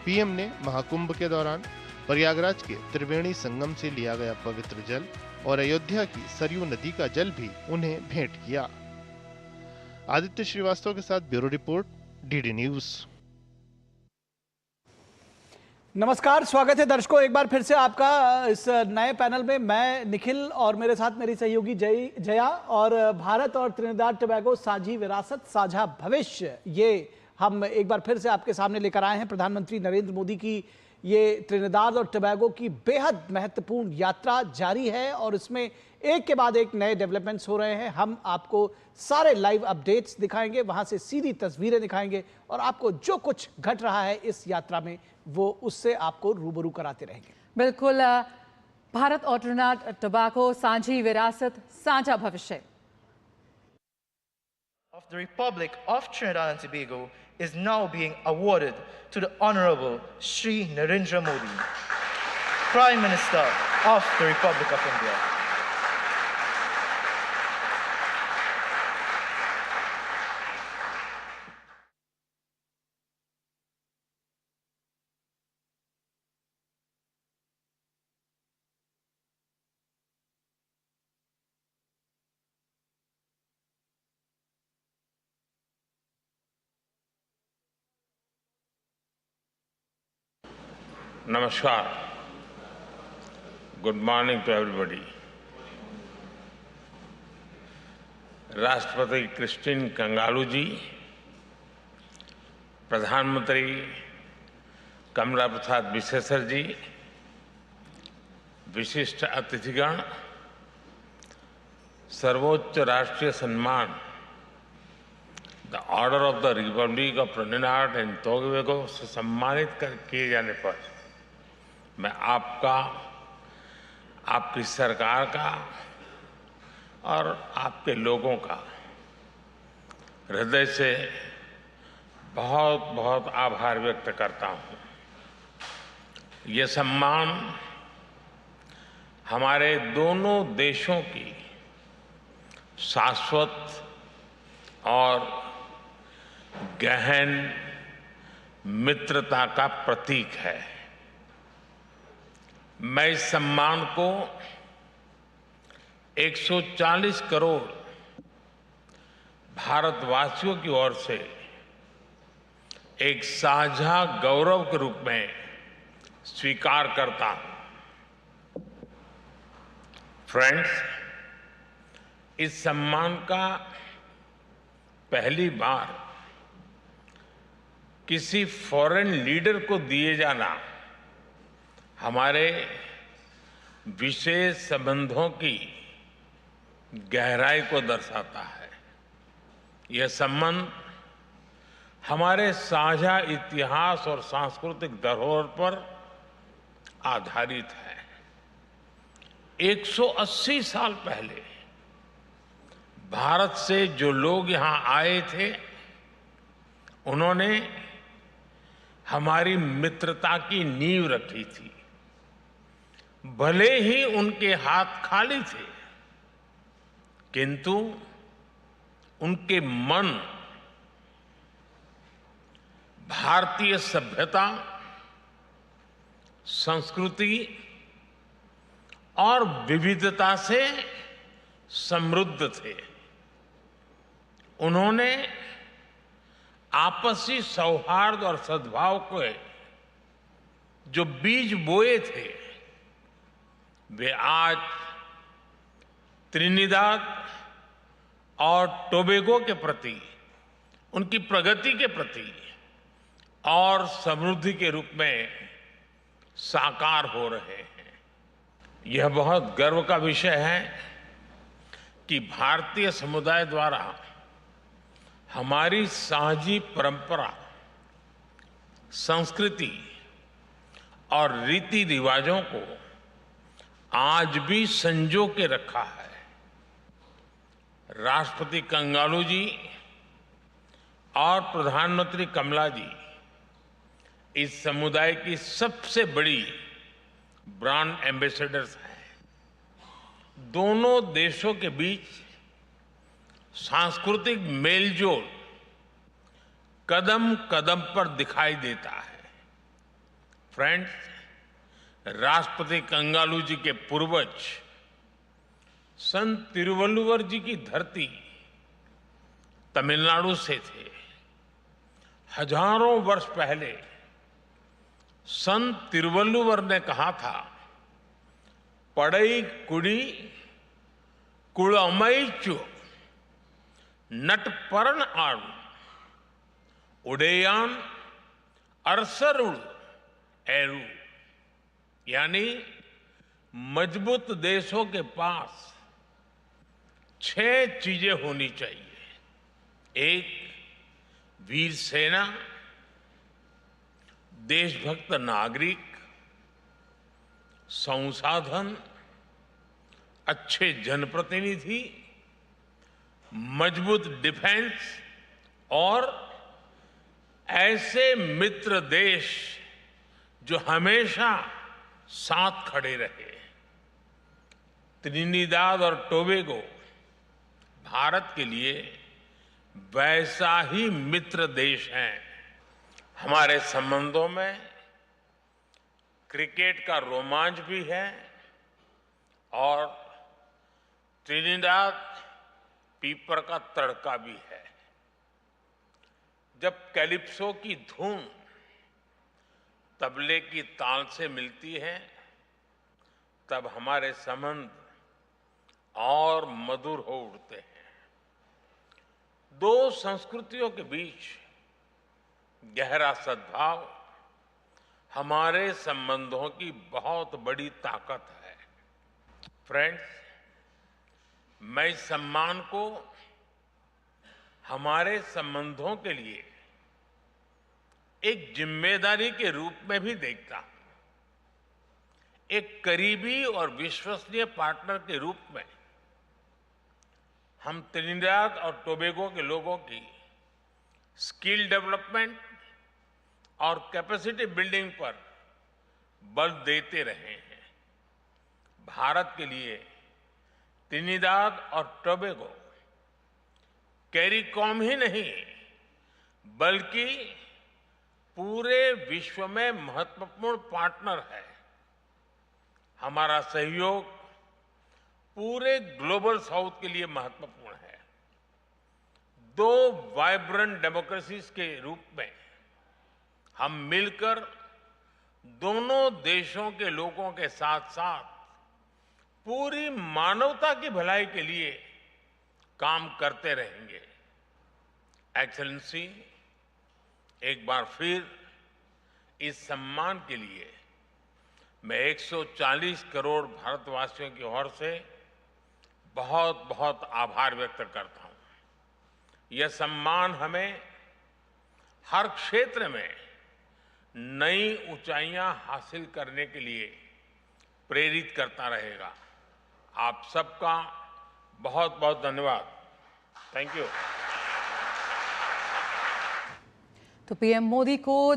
PM ने महाकुंभ के दौरान प्रयागराज के त्रिवेणी संगम से लिया गया पवित्र जल और अयोध्या की सरयू नदी का जल भी उन्हें भेंट किया। आदित्य श्रीवास्तव के साथ ब्यूरो रिपोर्ट, डीडी न्यूज। नमस्कार, स्वागत है दर्शकों एक बार फिर से आपका इस नए पैनल में। मैं निखिल और मेरे साथ मेरी सहयोगी जया और भारत और त्रिनिदाद टोबैगो साझी विरासत साझा भविष्य, ये हम एक बार फिर से आपके सामने लेकर आए हैं। प्रधानमंत्री नरेंद्र मोदी की ये त्रिनिदाद और टोबैगो की बेहद महत्वपूर्ण यात्रा जारी है और इसमें एक के बाद एक नए डेवलपमेंट्स हो रहे हैं। हम आपको सारे लाइव अपडेट्स दिखाएंगे, वहां से सीधी तस्वीरें दिखाएंगे और आपको जो कुछ घट रहा है इस यात्रा में वो उससे आपको रूबरू कराते रहेंगे। बिल्कुल, भारत और त्रिनिदाद टोबैगो साझी विरासत साझा भविष्य। Of the Republic of Trinidad and Tobago is now being awarded to the Honorable Shri Narendra Modi, Prime Minister of the Republic of India. नमस्कार, गुड मॉर्निंग टू एवरीबॉडी। राष्ट्रपति क्रिस्टिन कंगालू जी, प्रधानमंत्री कमला प्रसाद बिसेसर जी, विशिष्ट अतिथिगण, सर्वोच्च राष्ट्रीय सम्मान the order of the Republic of Trinidad and Tobago से सम्मानित किए जाने पर मैं आपका, आपकी सरकार का और आपके लोगों का हृदय से बहुत बहुत आभार व्यक्त करता हूं। ये सम्मान हमारे दोनों देशों की शाश्वत और गहन मित्रता का प्रतीक है। मैं इस सम्मान को 140 करोड़ भारतवासियों की ओर से एक साझा गौरव के रूप में स्वीकार करता हूं। फ्रेंड्स, इस सम्मान का पहली बार किसी फॉरेन लीडर को दिए जाना हमारे विशेष संबंधों की गहराई को दर्शाता है। यह संबंध हमारे साझा इतिहास और सांस्कृतिक धरोहर पर आधारित है। 180 साल पहले भारत से जो लोग यहां आए थे, उन्होंने हमारी मित्रता की नींव रखी थी। भले ही उनके हाथ खाली थे, किंतु उनके मन भारतीय सभ्यता, संस्कृति और विविधता से समृद्ध थे। उन्होंने आपसी सौहार्द और सद्भाव को जो बीज बोए थे, वे आज त्रिनिदाद और टोबैगो के प्रति, उनकी प्रगति के प्रति और समृद्धि के रूप में साकार हो रहे हैं। यह बहुत गर्व का विषय है कि भारतीय समुदाय द्वारा हमारी साझी परंपरा, संस्कृति और रीति रिवाजों को आज भी संजो के रखा है। राष्ट्रपति कंगालू जी और प्रधानमंत्री कमला जी इस समुदाय की सबसे बड़ी ब्रांड एम्बेसडर्स हैं। दोनों देशों के बीच सांस्कृतिक मेलजोल कदम कदम पर दिखाई देता है। फ्रेंड्स, राष्ट्रपति कंगालू जी के पूर्वज संत तिरुवल्लुवर जी की धरती तमिलनाडु से थे। हजारों वर्ष पहले संत तिरुवल्लुवर ने कहा था, पड़ई कुड़ी कुड़मैचु नटपरण आड़ू उड़ेयान अरसरुड़ एरू, यानी मजबूत देशों के पास 6 चीजें होनी चाहिए। एक, वीर सेना, देशभक्त नागरिक, संसाधन, अच्छे जनप्रतिनिधि, मजबूत डिफेंस और ऐसे मित्र देश जो हमेशा साथ खड़े रहे। त्रिनिदाद और टोबैगो भारत के लिए वैसा ही मित्र देश है। हमारे संबंधों में क्रिकेट का रोमांच भी है और त्रिनिदाद पीपर का तड़का भी है। जब कैलिप्सो की धुन तबले की ताल से मिलती है तब हमारे संबंध और मधुर हो उठते हैं। दो संस्कृतियों के बीच गहरा सद्भाव हमारे संबंधों की बहुत बड़ी ताकत है। फ्रेंड्स, मैं इस सम्मान को हमारे संबंधों के लिए एक जिम्मेदारी के रूप में भी देखता हूं। एक करीबी और विश्वसनीय पार्टनर के रूप में हम त्रिनिदाद और टोबैगो के लोगों की स्किल डेवलपमेंट और कैपेसिटी बिल्डिंग पर बल देते रहे हैं। भारत के लिए त्रिनिदाद और टोबैगो कैरिकॉम ही नहीं बल्कि पूरे विश्व में महत्वपूर्ण पार्टनर है। हमारा सहयोग पूरे ग्लोबल साउथ के लिए महत्वपूर्ण है। दो वाइब्रेंट डेमोक्रेसीज के रूप में हम मिलकर दोनों देशों के लोगों के साथ साथ पूरी मानवता की भलाई के लिए काम करते रहेंगे। एक्सेलेंसी, एक बार फिर इस सम्मान के लिए मैं 140 करोड़ भारतवासियों की ओर से बहुत बहुत आभार व्यक्त करता हूं। यह सम्मान हमें हर क्षेत्र में नई ऊंचाइयां हासिल करने के लिए प्रेरित करता रहेगा। आप सबका बहुत बहुत धन्यवाद। Thank you. तो पीएम मोदी को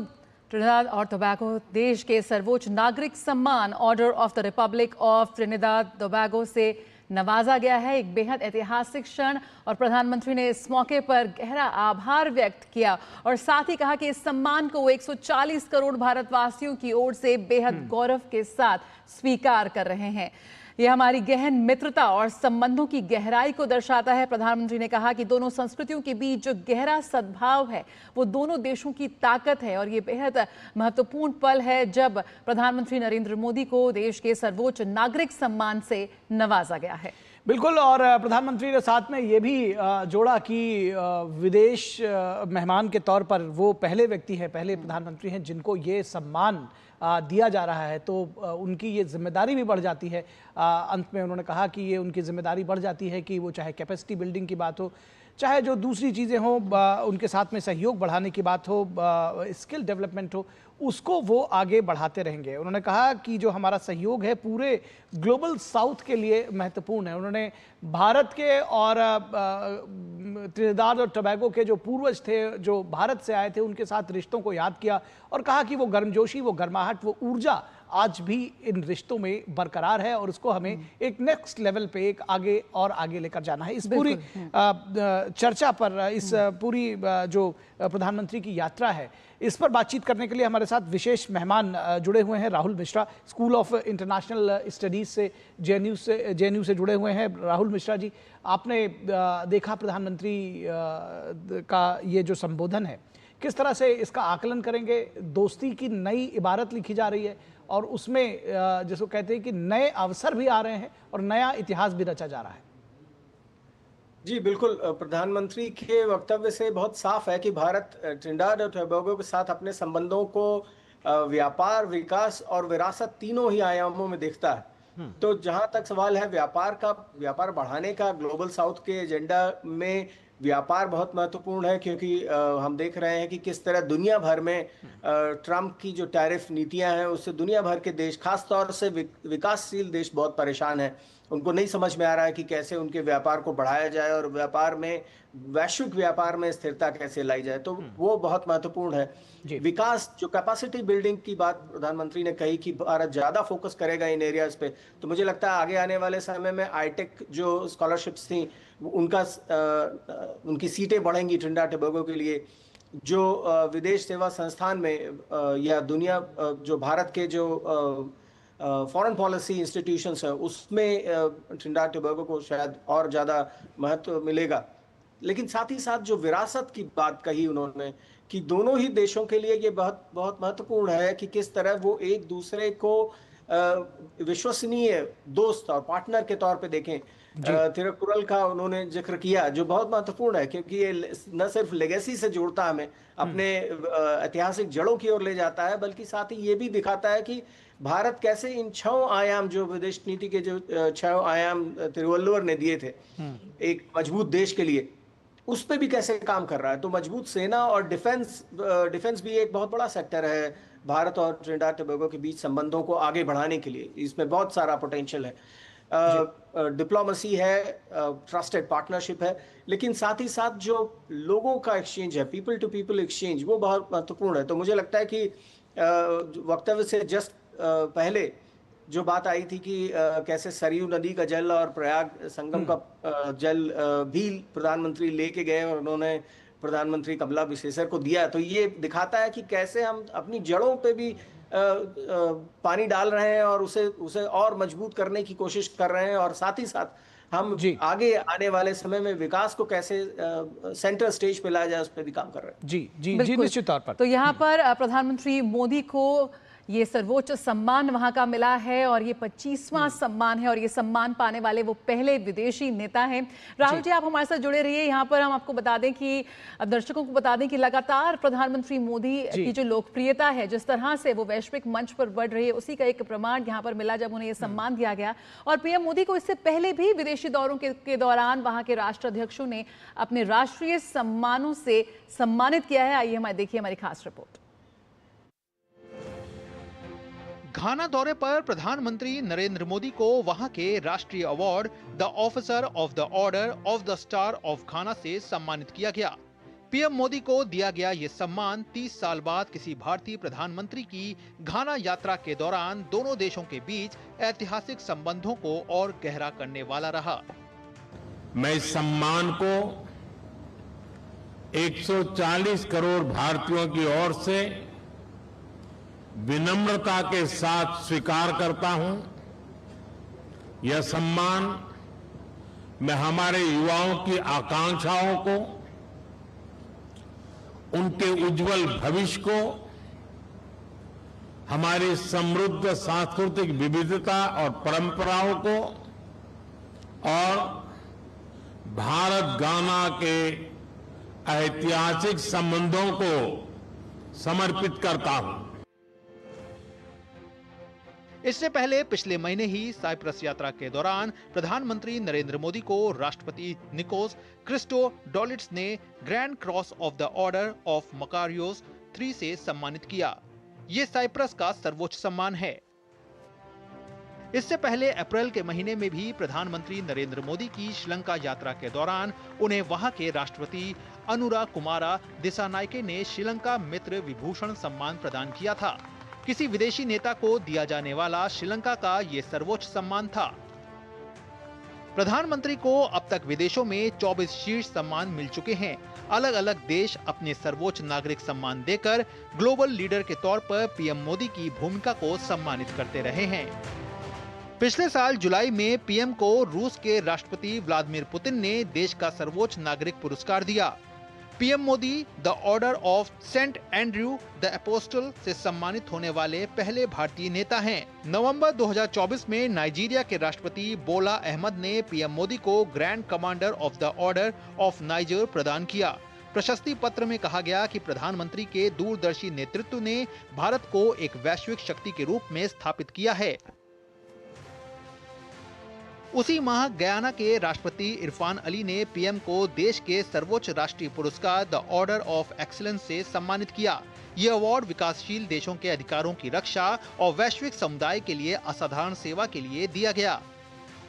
ट्रिनिदाद और टोबैगो देश के सर्वोच्च नागरिक सम्मान order of the Republic of Trinidad Tobago से नवाजा गया है। एक बेहद ऐतिहासिक क्षण और प्रधानमंत्री ने इस मौके पर गहरा आभार व्यक्त किया और साथ ही कहा कि इस सम्मान को 140 करोड़ भारतवासियों की ओर से बेहद गौरव के साथ स्वीकार कर रहे हैं। यह हमारी गहन मित्रता और संबंधों की गहराई को दर्शाता है। प्रधानमंत्री ने कहा कि दोनों संस्कृतियों के बीच जो गहरा सद्भाव है वो दोनों देशों की ताकत है और ये बेहद महत्वपूर्ण पल है जब प्रधानमंत्री नरेंद्र मोदी को देश के सर्वोच्च नागरिक सम्मान से नवाजा गया है। बिल्कुल, और प्रधानमंत्री ने साथ में ये भी जोड़ा कि विदेश मेहमान के तौर पर वो पहले व्यक्ति हैं, पहले प्रधानमंत्री हैं जिनको ये सम्मान दिया जा रहा है, तो उनकी ये जिम्मेदारी भी बढ़ जाती है। अंत में उन्होंने कहा कि ये उनकी जिम्मेदारी बढ़ जाती है कि वो चाहे कैपेसिटी बिल्डिंग की बात हो, चाहे जो दूसरी चीज़ें हों, उनके साथ में सहयोग बढ़ाने की बात हो, स्किल डेवलपमेंट हो, उसको वो आगे बढ़ाते रहेंगे। उन्होंने कहा कि जो हमारा सहयोग है पूरे ग्लोबल साउथ के लिए महत्वपूर्ण है। उन्होंने भारत के और त्रिनिदाद और टोबैगो के जो पूर्वज थे, जो भारत से आए थे, उनके साथ रिश्तों को याद किया और कहा कि वो गर्मजोशी, वो गर्माहट, वो ऊर्जा आज भी इन रिश्तों में बरकरार है और उसको हमें एक नेक्स्ट लेवल पे एक आगे और आगे लेकर जाना है। इस पूरी चर्चा पर, इस पूरी जो प्रधानमंत्री की यात्रा है, इस पर बातचीत करने के लिए हमारे साथ विशेष मेहमान जुड़े हुए हैं। Rahul Mishra, school of international studies से जेएनयू से जुड़े हुए हैं। राहुल मिश्रा जी, आपने देखा प्रधानमंत्री का ये जो संबोधन है, किस तरह से इसका आकलन करेंगे? दोस्ती की नई इबारत लिखी जा रही है और उसमें जिसको कहते हैं कि नए अवसर भी आ रहे हैं और नया इतिहास भी रचा जा रहा है। जी बिल्कुल, प्रधानमंत्री के वक्तव्य से बहुत साफ है कि भारत ट्रिनिडाद और टोबैगो के साथ अपने संबंधों को व्यापार, विकास और विरासत तीनों ही आयामों में देखता है। तो जहां तक सवाल है व्यापार बढ़ाने का, ग्लोबल साउथ के एजेंडा में व्यापार बहुत महत्वपूर्ण है, क्योंकि हम देख रहे हैं कि किस तरह दुनिया भर में ट्रंप की जो टैरिफ नीतियां हैं उससे दुनिया भर के देश, खास तौर से विकासशील देश बहुत परेशान हैं। उनको नहीं समझ में आ रहा है कि कैसे उनके व्यापार को बढ़ाया जाए और वैश्विक व्यापार में स्थिरता कैसे लाई जाए। तो वो बहुत महत्वपूर्ण है। विकास, जो कैपेसिटी बिल्डिंग की बात प्रधानमंत्री ने कही कि भारत ज्यादा फोकस करेगा इन एरियाज पे, तो मुझे लगता है आगे आने वाले समय में आईटेक जो स्कॉलरशिप्स थी उनकी सीटें बढ़ेंगी ट्रिनिडाद टोबैगो के लिए। जो विदेश सेवा संस्थान में या दुनिया जो भारत के जो फॉरेन पॉलिसी इंस्टीट्यूशंस है उसमें ट्रिनिडाद टोबैगो को शायद और ज़्यादा महत्व मिलेगा। लेकिन साथ ही साथ जो विरासत की बात कही उन्होंने कि दोनों ही देशों के लिए ये बहुत बहुत महत्वपूर्ण है कि किस तरह वो एक दूसरे को विश्वसनीय दोस्त और पार्टनर के तौर पे देखें। तिरुकुरल का उन्होंने जिक्र किया जो बहुत महत्वपूर्ण है, क्योंकि ये न सिर्फ लेगेसी से जोड़ता हमें, अपने ऐतिहासिक जड़ों की ओर ले जाता है, बल्कि साथ ही ये भी दिखाता है कि भारत कैसे इन 6 आयाम, जो विदेश नीति के जो 6 आयाम तिरुवल्लुवर ने दिए थे एक मजबूत देश के लिए, उस पे भी कैसे काम कर रहा है। तो मजबूत सेना और डिफेंस भी एक बहुत बड़ा सेक्टर है भारत और ट्रिनिडाद टोबैगो के बीच संबंधों को आगे बढ़ाने के लिए। इसमें बहुत सारा पोटेंशियल है। डिप्लोमेसी है, ट्रस्टेड पार्टनरशिप है, लेकिन साथ ही साथ जो लोगों का एक्सचेंज है, पीपल टू पीपल एक्सचेंज, वो बहुत महत्वपूर्ण है। तो मुझे लगता है कि वक्तव्य से जस्ट पहले जो बात आई थी कि कैसे सरयू नदी का जल और प्रयाग संगम का जल भी प्रधानमंत्री लेके गए और उन्होंने प्रधानमंत्री कमला विशेषर को दिया, तो ये दिखाता है कि कैसे हम अपनी जड़ों पे भी पानी डाल रहे हैं और उसे और मजबूत करने की कोशिश कर रहे हैं, और साथ ही साथ हम आगे आने वाले समय में विकास को कैसे सेंटर स्टेज पे लाया जाए उस पर भी काम कर रहे हैं। जी निश्चित तौर पर। तो यहाँ पर प्रधानमंत्री मोदी को ये सर्वोच्च सम्मान वहां का मिला है और ये 25वां सम्मान है और ये सम्मान पाने वाले वो पहले विदेशी नेता हैं। राहुल जी, आप हमारे साथ जुड़े रहिए। यहाँ पर हम आपको बता दें कि दर्शकों को बता दें कि लगातार प्रधानमंत्री मोदी की जो लोकप्रियता है, जिस तरह से वो वैश्विक मंच पर बढ़ रही है, उसी का एक प्रमाण यहाँ पर मिला जब उन्हें ये सम्मान दिया गया। और पीएम मोदी को इससे पहले भी विदेशी दौरों के दौरान वहां के राष्ट्राध्यक्षों ने अपने राष्ट्रीय सम्मानों से सम्मानित किया है। आइए हमारे देखिए हमारी खास रिपोर्ट। घाना दौरे पर प्रधानमंत्री नरेंद्र मोदी को वहां के राष्ट्रीय award the officer of the order of the star of घाना से सम्मानित किया गया। पीएम मोदी को दिया गया ये सम्मान 30 साल बाद किसी भारतीय प्रधानमंत्री की घाना यात्रा के दौरान दोनों देशों के बीच ऐतिहासिक संबंधों को और गहरा करने वाला रहा। मैं इस सम्मान को 140 करोड़ भारतीयों की ओर से विनम्रता के साथ स्वीकार करता हूं। यह सम्मान मैं हमारे युवाओं की आकांक्षाओं को, उनके उज्जवल भविष्य को, हमारी समृद्ध सांस्कृतिक विविधता और परंपराओं को और भारत गाना के ऐतिहासिक संबंधों को समर्पित करता हूं। इससे पहले पिछले महीने ही साइप्रस यात्रा के दौरान प्रधानमंत्री नरेंद्र मोदी को राष्ट्रपति निकोस क्रिस्टोडोलिट्स ने grand cross of the order of Makarios 3 से सम्मानित किया। ये साइप्रस का सर्वोच्च सम्मान है। इससे पहले अप्रैल के महीने में भी प्रधानमंत्री नरेंद्र मोदी की श्रीलंका यात्रा के दौरान उन्हें वहां के राष्ट्रपति अनुरा कुमारा दिसानायके ने श्रीलंका मित्र विभूषण सम्मान प्रदान किया था। किसी विदेशी नेता को दिया जाने वाला श्रीलंका का ये सर्वोच्च सम्मान था। प्रधानमंत्री को अब तक विदेशों में 24 शीर्ष सम्मान मिल चुके हैं। अलग अलग देश अपने सर्वोच्च नागरिक सम्मान देकर ग्लोबल लीडर के तौर पर पीएम मोदी की भूमिका को सम्मानित करते रहे हैं। पिछले साल जुलाई में पीएम को रूस के राष्ट्रपति व्लादिमीर पुतिन ने देश का सर्वोच्च नागरिक पुरस्कार दिया। PM Modi the order of Saint Andrew the Apostle से सम्मानित होने वाले पहले भारतीय नेता हैं। नवंबर 2024 में नाइजीरिया के राष्ट्रपति बोला अहमद ने पीएम मोदी को grand commander of the order of niger प्रदान किया। प्रशस्ति पत्र में कहा गया कि प्रधानमंत्री के दूरदर्शी नेतृत्व ने भारत को एक वैश्विक शक्ति के रूप में स्थापित किया है। उसी माह गयाना के राष्ट्रपति इरफान अली ने पीएम को देश के सर्वोच्च राष्ट्रीय पुरस्कार द ऑर्डर ऑफ एक्सीलेंस से सम्मानित किया। यह अवार्ड विकासशील देशों के अधिकारों की रक्षा और वैश्विक समुदाय के लिए असाधारण सेवा के लिए दिया गया।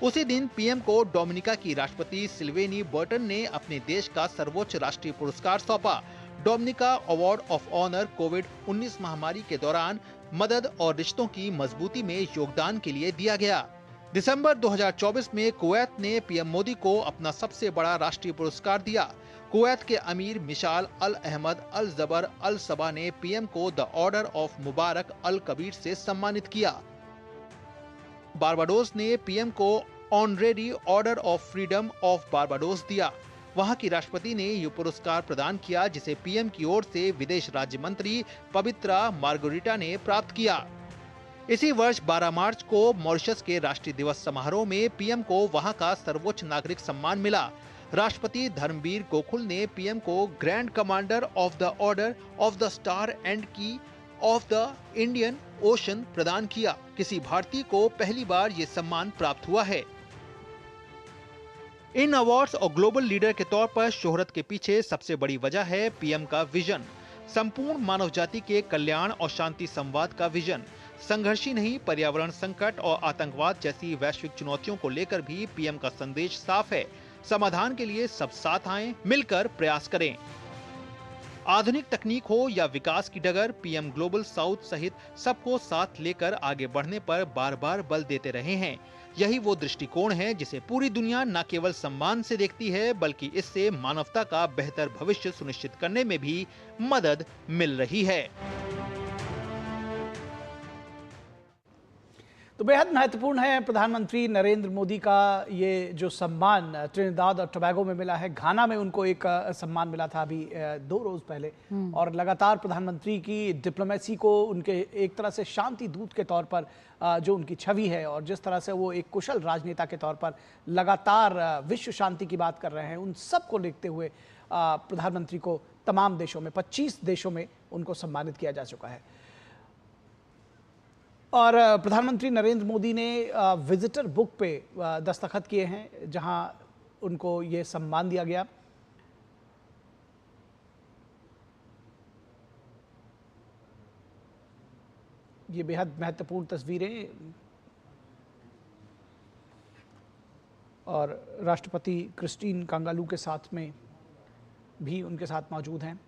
उसी दिन पीएम को डोमिनिका की राष्ट्रपति सिल्वेनी बर्टन ने अपने देश का सर्वोच्च राष्ट्रीय पुरस्कार सौंपा। डोमिनिका अवार्ड ऑफ ऑनर कोविड-19 महामारी के दौरान मदद और रिश्तों की मजबूती में योगदान के लिए दिया गया। दिसंबर 2024 में कुवैत ने पीएम मोदी को अपना सबसे बड़ा राष्ट्रीय पुरस्कार दिया। कुवैत के अमीर मिशाल अल अहमद अल जबर अल सबा ने पीएम को द ऑर्डर ऑफ मुबारक अल कबीर से सम्मानित किया। बारबाडोस ने पीएम को honorary order of freedom of Barbados दिया। वहां की राष्ट्रपति ने यह पुरस्कार प्रदान किया, जिसे पीएम की ओर से विदेश राज्य मंत्री पवित्रा मार्गरिटा ने प्राप्त किया। इसी वर्ष 12 मार्च को मॉरिशस के राष्ट्रीय दिवस समारोह में पीएम को वहां का सर्वोच्च नागरिक सम्मान मिला। राष्ट्रपति धर्मवीर गोकुल ने पीएम को grand commander of the order of the star and की ऑफ द इंडियन ओशन प्रदान किया। किसी भारतीय को पहली बार ये सम्मान प्राप्त हुआ है। इन अवार्ड्स और ग्लोबल लीडर के तौर पर शोहरत के पीछे सबसे बड़ी वजह है पीएम का विजन, संपूर्ण मानव जाति के कल्याण और शांति संवाद का विजन। संघर्ष ही नहीं, पर्यावरण संकट और आतंकवाद जैसी वैश्विक चुनौतियों को लेकर भी पीएम का संदेश साफ है। समाधान के लिए सब साथ आएं, मिलकर प्रयास करें। आधुनिक तकनीक हो या विकास की डगर, पीएम ग्लोबल साउथ सहित सबको साथ लेकर आगे बढ़ने पर बार बार बल देते रहे हैं। यही वो दृष्टिकोण है जिसे पूरी दुनिया न केवल सम्मान से देखती है, बल्कि इससे मानवता का बेहतर भविष्य सुनिश्चित करने में भी मदद मिल रही है। तो बेहद महत्वपूर्ण है प्रधानमंत्री नरेंद्र मोदी का ये जो सम्मान ट्रिनिदाद और टोबैगो में मिला है। घाना में उनको एक सम्मान मिला था अभी 2 रोज पहले, और लगातार प्रधानमंत्री की डिप्लोमेसी को, उनके एक तरह से शांति दूत के तौर पर जो उनकी छवि है और जिस तरह से वो एक कुशल राजनेता के तौर पर लगातार विश्व शांति की बात कर रहे हैं, उन सब को देखते हुए प्रधानमंत्री को तमाम देशों में 25 देशों में उनको सम्मानित किया जा चुका है। और प्रधानमंत्री नरेंद्र मोदी ने विजिटर बुक पे दस्तखत किए हैं, जहां उनको ये सम्मान दिया गया। ये बेहद महत्वपूर्ण तस्वीरें, और राष्ट्रपति क्रिस्टीन कांगालू के साथ में भी उनके साथ मौजूद हैं।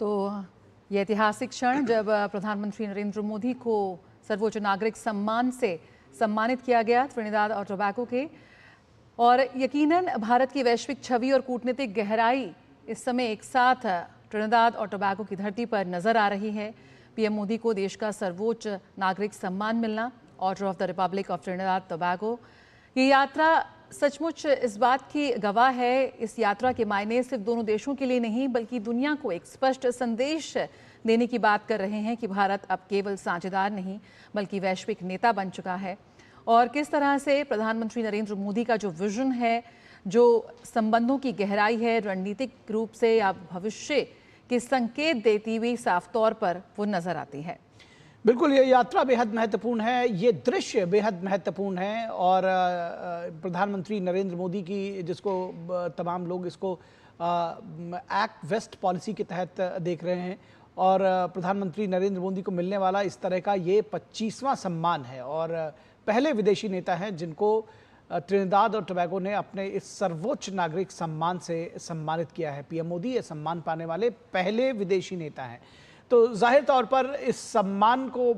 तो ये ऐतिहासिक क्षण जब प्रधानमंत्री नरेंद्र मोदी को सर्वोच्च नागरिक सम्मान से सम्मानित किया गया त्रिनिदाद और टोबैगो के, और यकीनन भारत की वैश्विक छवि और कूटनीतिक गहराई इस समय एक साथ त्रिनिदाद और टोबैगो की धरती पर नजर आ रही है। पीएम मोदी को देश का सर्वोच्च नागरिक सम्मान मिलना, order of the Republic of Trinidad Tobago, ये यात्रा सचमुच इस बात की गवाह है। इस यात्रा के मायने सिर्फ दोनों देशों के लिए नहीं, बल्कि दुनिया को एक स्पष्ट संदेश देने की बात कर रहे हैं कि भारत अब केवल साझेदार नहीं बल्कि वैश्विक नेता बन चुका है। और किस तरह से प्रधानमंत्री नरेंद्र मोदी का जो विजन है, जो संबंधों की गहराई है, रणनीतिक रूप से या भविष्य के संकेत देती हुई साफ तौर पर वो नजर आती है। बिल्कुल, ये यात्रा बेहद महत्वपूर्ण है, ये दृश्य बेहद महत्वपूर्ण है और प्रधानमंत्री नरेंद्र मोदी की, जिसको तमाम लोग इसको एक्ट वेस्ट पॉलिसी के तहत देख रहे हैं और प्रधानमंत्री नरेंद्र मोदी को मिलने वाला इस तरह का ये 25वां सम्मान है और पहले विदेशी नेता हैं जिनको त्रिनिदाद और टोबैगो ने अपने इस सर्वोच्च नागरिक सम्मान से सम्मानित किया है। पीएम मोदी ये सम्मान पाने वाले पहले विदेशी नेता हैं। तो जाहिर तौर पर इस सम्मान को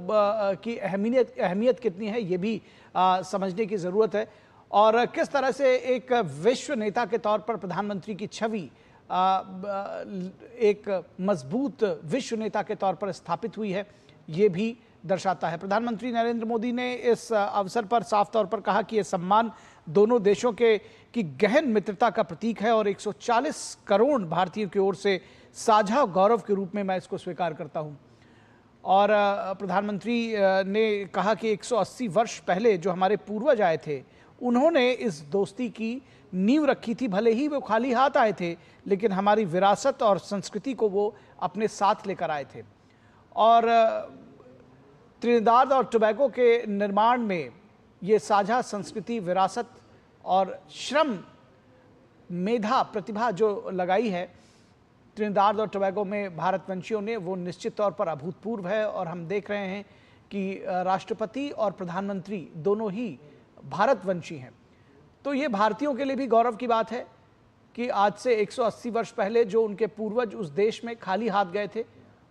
की अहमियत कितनी है ये भी समझने की ज़रूरत है और किस तरह से एक विश्व नेता के तौर पर प्रधानमंत्री की छवि एक मजबूत विश्व नेता के तौर पर स्थापित हुई है, ये भी दर्शाता है। प्रधानमंत्री नरेंद्र मोदी ने इस अवसर पर साफ तौर पर कहा कि यह सम्मान दोनों देशों की गहन मित्रता का प्रतीक है और 140 करोड़ भारतीयों की ओर से साझा गौरव के रूप में मैं इसको स्वीकार करता हूं। और प्रधानमंत्री ने कहा कि 180 वर्ष पहले जो हमारे पूर्वज आए थे उन्होंने इस दोस्ती की नींव रखी थी, भले ही वो खाली हाथ आए थे लेकिन हमारी विरासत और संस्कृति को वो अपने साथ लेकर आए थे। और त्रिनिदाद और टोबैगो के निर्माण में ये साझा संस्कृति, विरासत और श्रम, मेधा, प्रतिभा जो लगाई है त्रिनिदाद और टोबैगो में भारतवंशियों ने, वो निश्चित तौर पर अभूतपूर्व है और हम देख रहे हैं कि राष्ट्रपति और प्रधानमंत्री दोनों ही भारतवंशी हैं। तो ये भारतीयों के लिए भी गौरव की बात है कि आज से 180 वर्ष पहले जो उनके पूर्वज उस देश में खाली हाथ गए थे,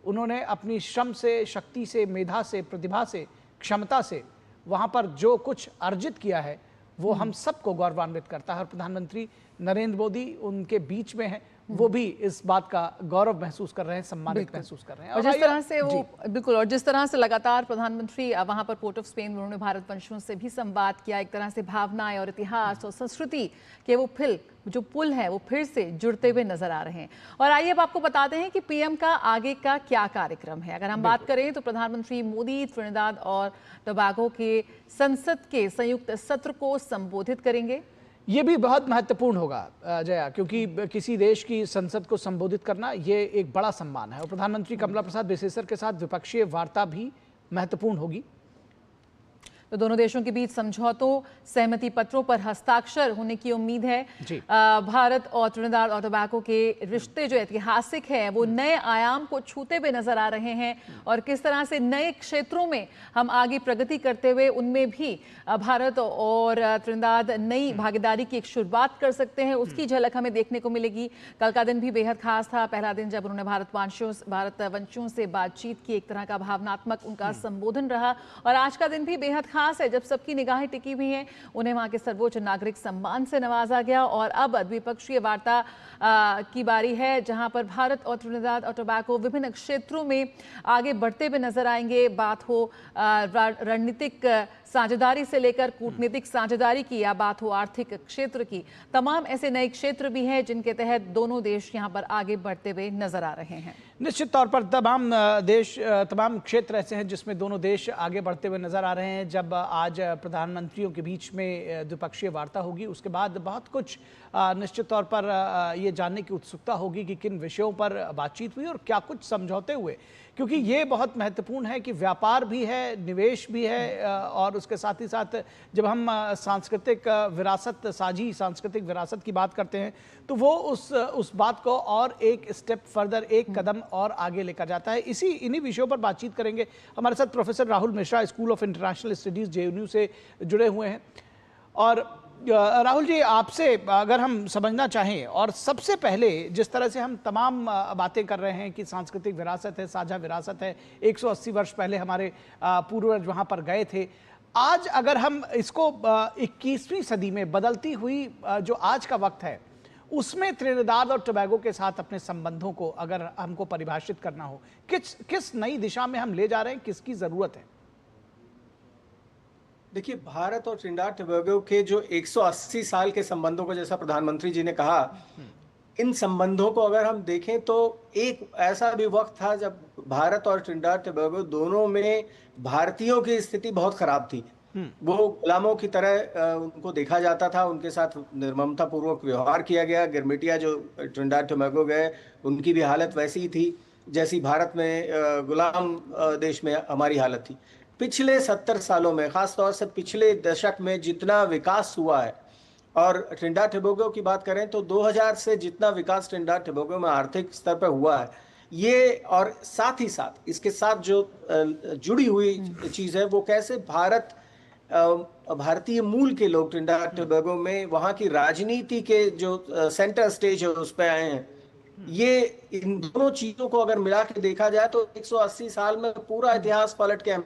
उन्होंने अपनी श्रम से, शक्ति से, मेधा से, प्रतिभा से, क्षमता से वहाँ पर जो कुछ अर्जित किया है वो हम सबको गौरवान्वित करता है और प्रधानमंत्री नरेंद्र मोदी उनके बीच में हैं, वो भी इस बात का गौरव महसूस कर रहे हैं, सम्मानित महसूस कर रहे हैं। और जिस तरह से वो बिल्कुल, और जिस तरह से लगातार प्रधानमंत्री वहां पर पोर्ट ऑफ स्पेन उन्होंने भारतवंशियों से भी संवाद किया, एक तरह से भावनाएं और इतिहास और संस्कृति के वो जो पुल है वो फिर से जुड़ते हुए नजर आ रहे हैं। और आइए अब आपको बताते हैं कि पीएम का आगे का क्या कार्यक्रम है। अगर हम बात करें तो प्रधानमंत्री मोदी त्रिनिदाद और टोबैगो के संसद के संयुक्त सत्र को संबोधित करेंगे। ये भी बहुत महत्वपूर्ण होगा जया, क्योंकि किसी देश की संसद को संबोधित करना ये एक बड़ा सम्मान है और प्रधानमंत्री कमला प्रसाद बिसेसर के साथ द्विपक्षीय वार्ता भी महत्वपूर्ण होगी। तो दोनों देशों के बीच समझौतों, सहमति पत्रों पर हस्ताक्षर होने की उम्मीद है। भारत और त्रिनिदाद और टोबैगो के रिश्ते जो ऐतिहासिक है वो नए आयाम को छूते हुए नजर आ रहे हैं और किस तरह से नए क्षेत्रों में हम आगे प्रगति करते हुए उनमें भी भारत और त्रिनिदाद नई भागीदारी की एक शुरुआत कर सकते हैं, उसकी झलक हमें देखने को मिलेगी। कल का दिन भी बेहद खास था, पहला दिन जब उन्होंने भारतवंशियों से बातचीत की, एक तरह का भावनात्मक उनका संबोधन रहा और आज का दिन भी बेहद खास है जब सबकी निगाहें टिकी हुई हैं। उन्हें वहां के सर्वोच्च नागरिक सम्मान से नवाजा गया और अब द्विपक्षीय वार्ता की बारी है जहां पर भारत और त्रिनिदाद और टोबैगो विभिन्न क्षेत्रों में आगे बढ़ते हुए नजर आएंगे। बात हो रणनीतिक साझेदारी से लेकर कूटनीतिक साझेदारी की या बात हो आर्थिक क्षेत्र की, तमाम ऐसे नए क्षेत्र भी हैं जिनके तहत दोनों देश यहां पर आगे बढ़ते हुए नजर आ रहे हैं। निश्चित तौर पर तमाम क्षेत्र ऐसे हैं जिसमें दोनों देश आगे बढ़ते हुए नजर आ रहे हैं। जब आज प्रधानमंत्रियों के बीच में द्विपक्षीय वार्ता होगी उसके बाद बहुत कुछ निश्चित तौर पर ये जानने की उत्सुकता होगी कि किन विषयों पर बातचीत हुई और क्या कुछ समझौते हुए, क्योंकि ये बहुत महत्वपूर्ण है कि व्यापार भी है, निवेश भी है और उसके साथ ही साथ जब हम सांस्कृतिक विरासत, साझी सांस्कृतिक विरासत की बात करते हैं तो वो उस बात को और एक स्टेप फर्दर, एक कदम और आगे लेकर जाता है। इन्हीं विषयों पर बातचीत करेंगे। हमारे साथ professor Rahul Mishra school of international studies JNU से जुड़े हुए हैं। और राहुल जी, आपसे अगर हम समझना चाहें और सबसे पहले जिस तरह से हम तमाम बातें कर रहे हैं कि सांस्कृतिक विरासत है, साझा विरासत है, 180 वर्ष पहले हमारे पूर्वज वहाँ पर गए थे, आज अगर हम इसको 21वीं सदी में बदलती हुई जो आज का वक्त है उसमें त्रिनिदाद और टोबैगो के साथ अपने संबंधों को अगर हमको परिभाषित करना हो, किस नई दिशा में हम ले जा रहे हैं, किसकी जरूरत है? देखिए, भारत और त्रिनिदाद टोबैगो के जो 180 साल के संबंधों को, जैसा प्रधानमंत्री जी ने कहा, इन संबंधों को अगर हम देखें तो एक ऐसा भी वक्त था जब भारत और त्रिनिदाद टोबैगो दोनों में भारतीयों की स्थिति बहुत खराब थी। वो गुलामों की तरह उनको देखा जाता था, उनके साथ निर्ममता पूर्वक व्यवहार किया गया। गिरमिटिया जो त्रिनिदाद टोबैगो गए उनकी भी हालत वैसी ही थी। जैसी भारत में गुलाम देश में हमारी हालत थी। पिछले 70 सालों में, खासतौर से पिछले दशक में जितना विकास हुआ है, और ट्रिनिडाद टोबैगो की बात करें तो 2000 से जितना विकास ट्रिनिडाद टोबैगो में आर्थिक स्तर पर हुआ है, ये और साथ ही साथ इसके साथ जो जुड़ी हुई चीज है वो कैसे भारतीय मूल के लोग ट्रिनिडाद टोबैगो में वहां की राजनीति के जो सेंटर स्टेज है उस पर आए हैं। ये इन दोनों चीजों को अगर मिला के देखा जाए तो 180 साल में पूरा इतिहास पलट के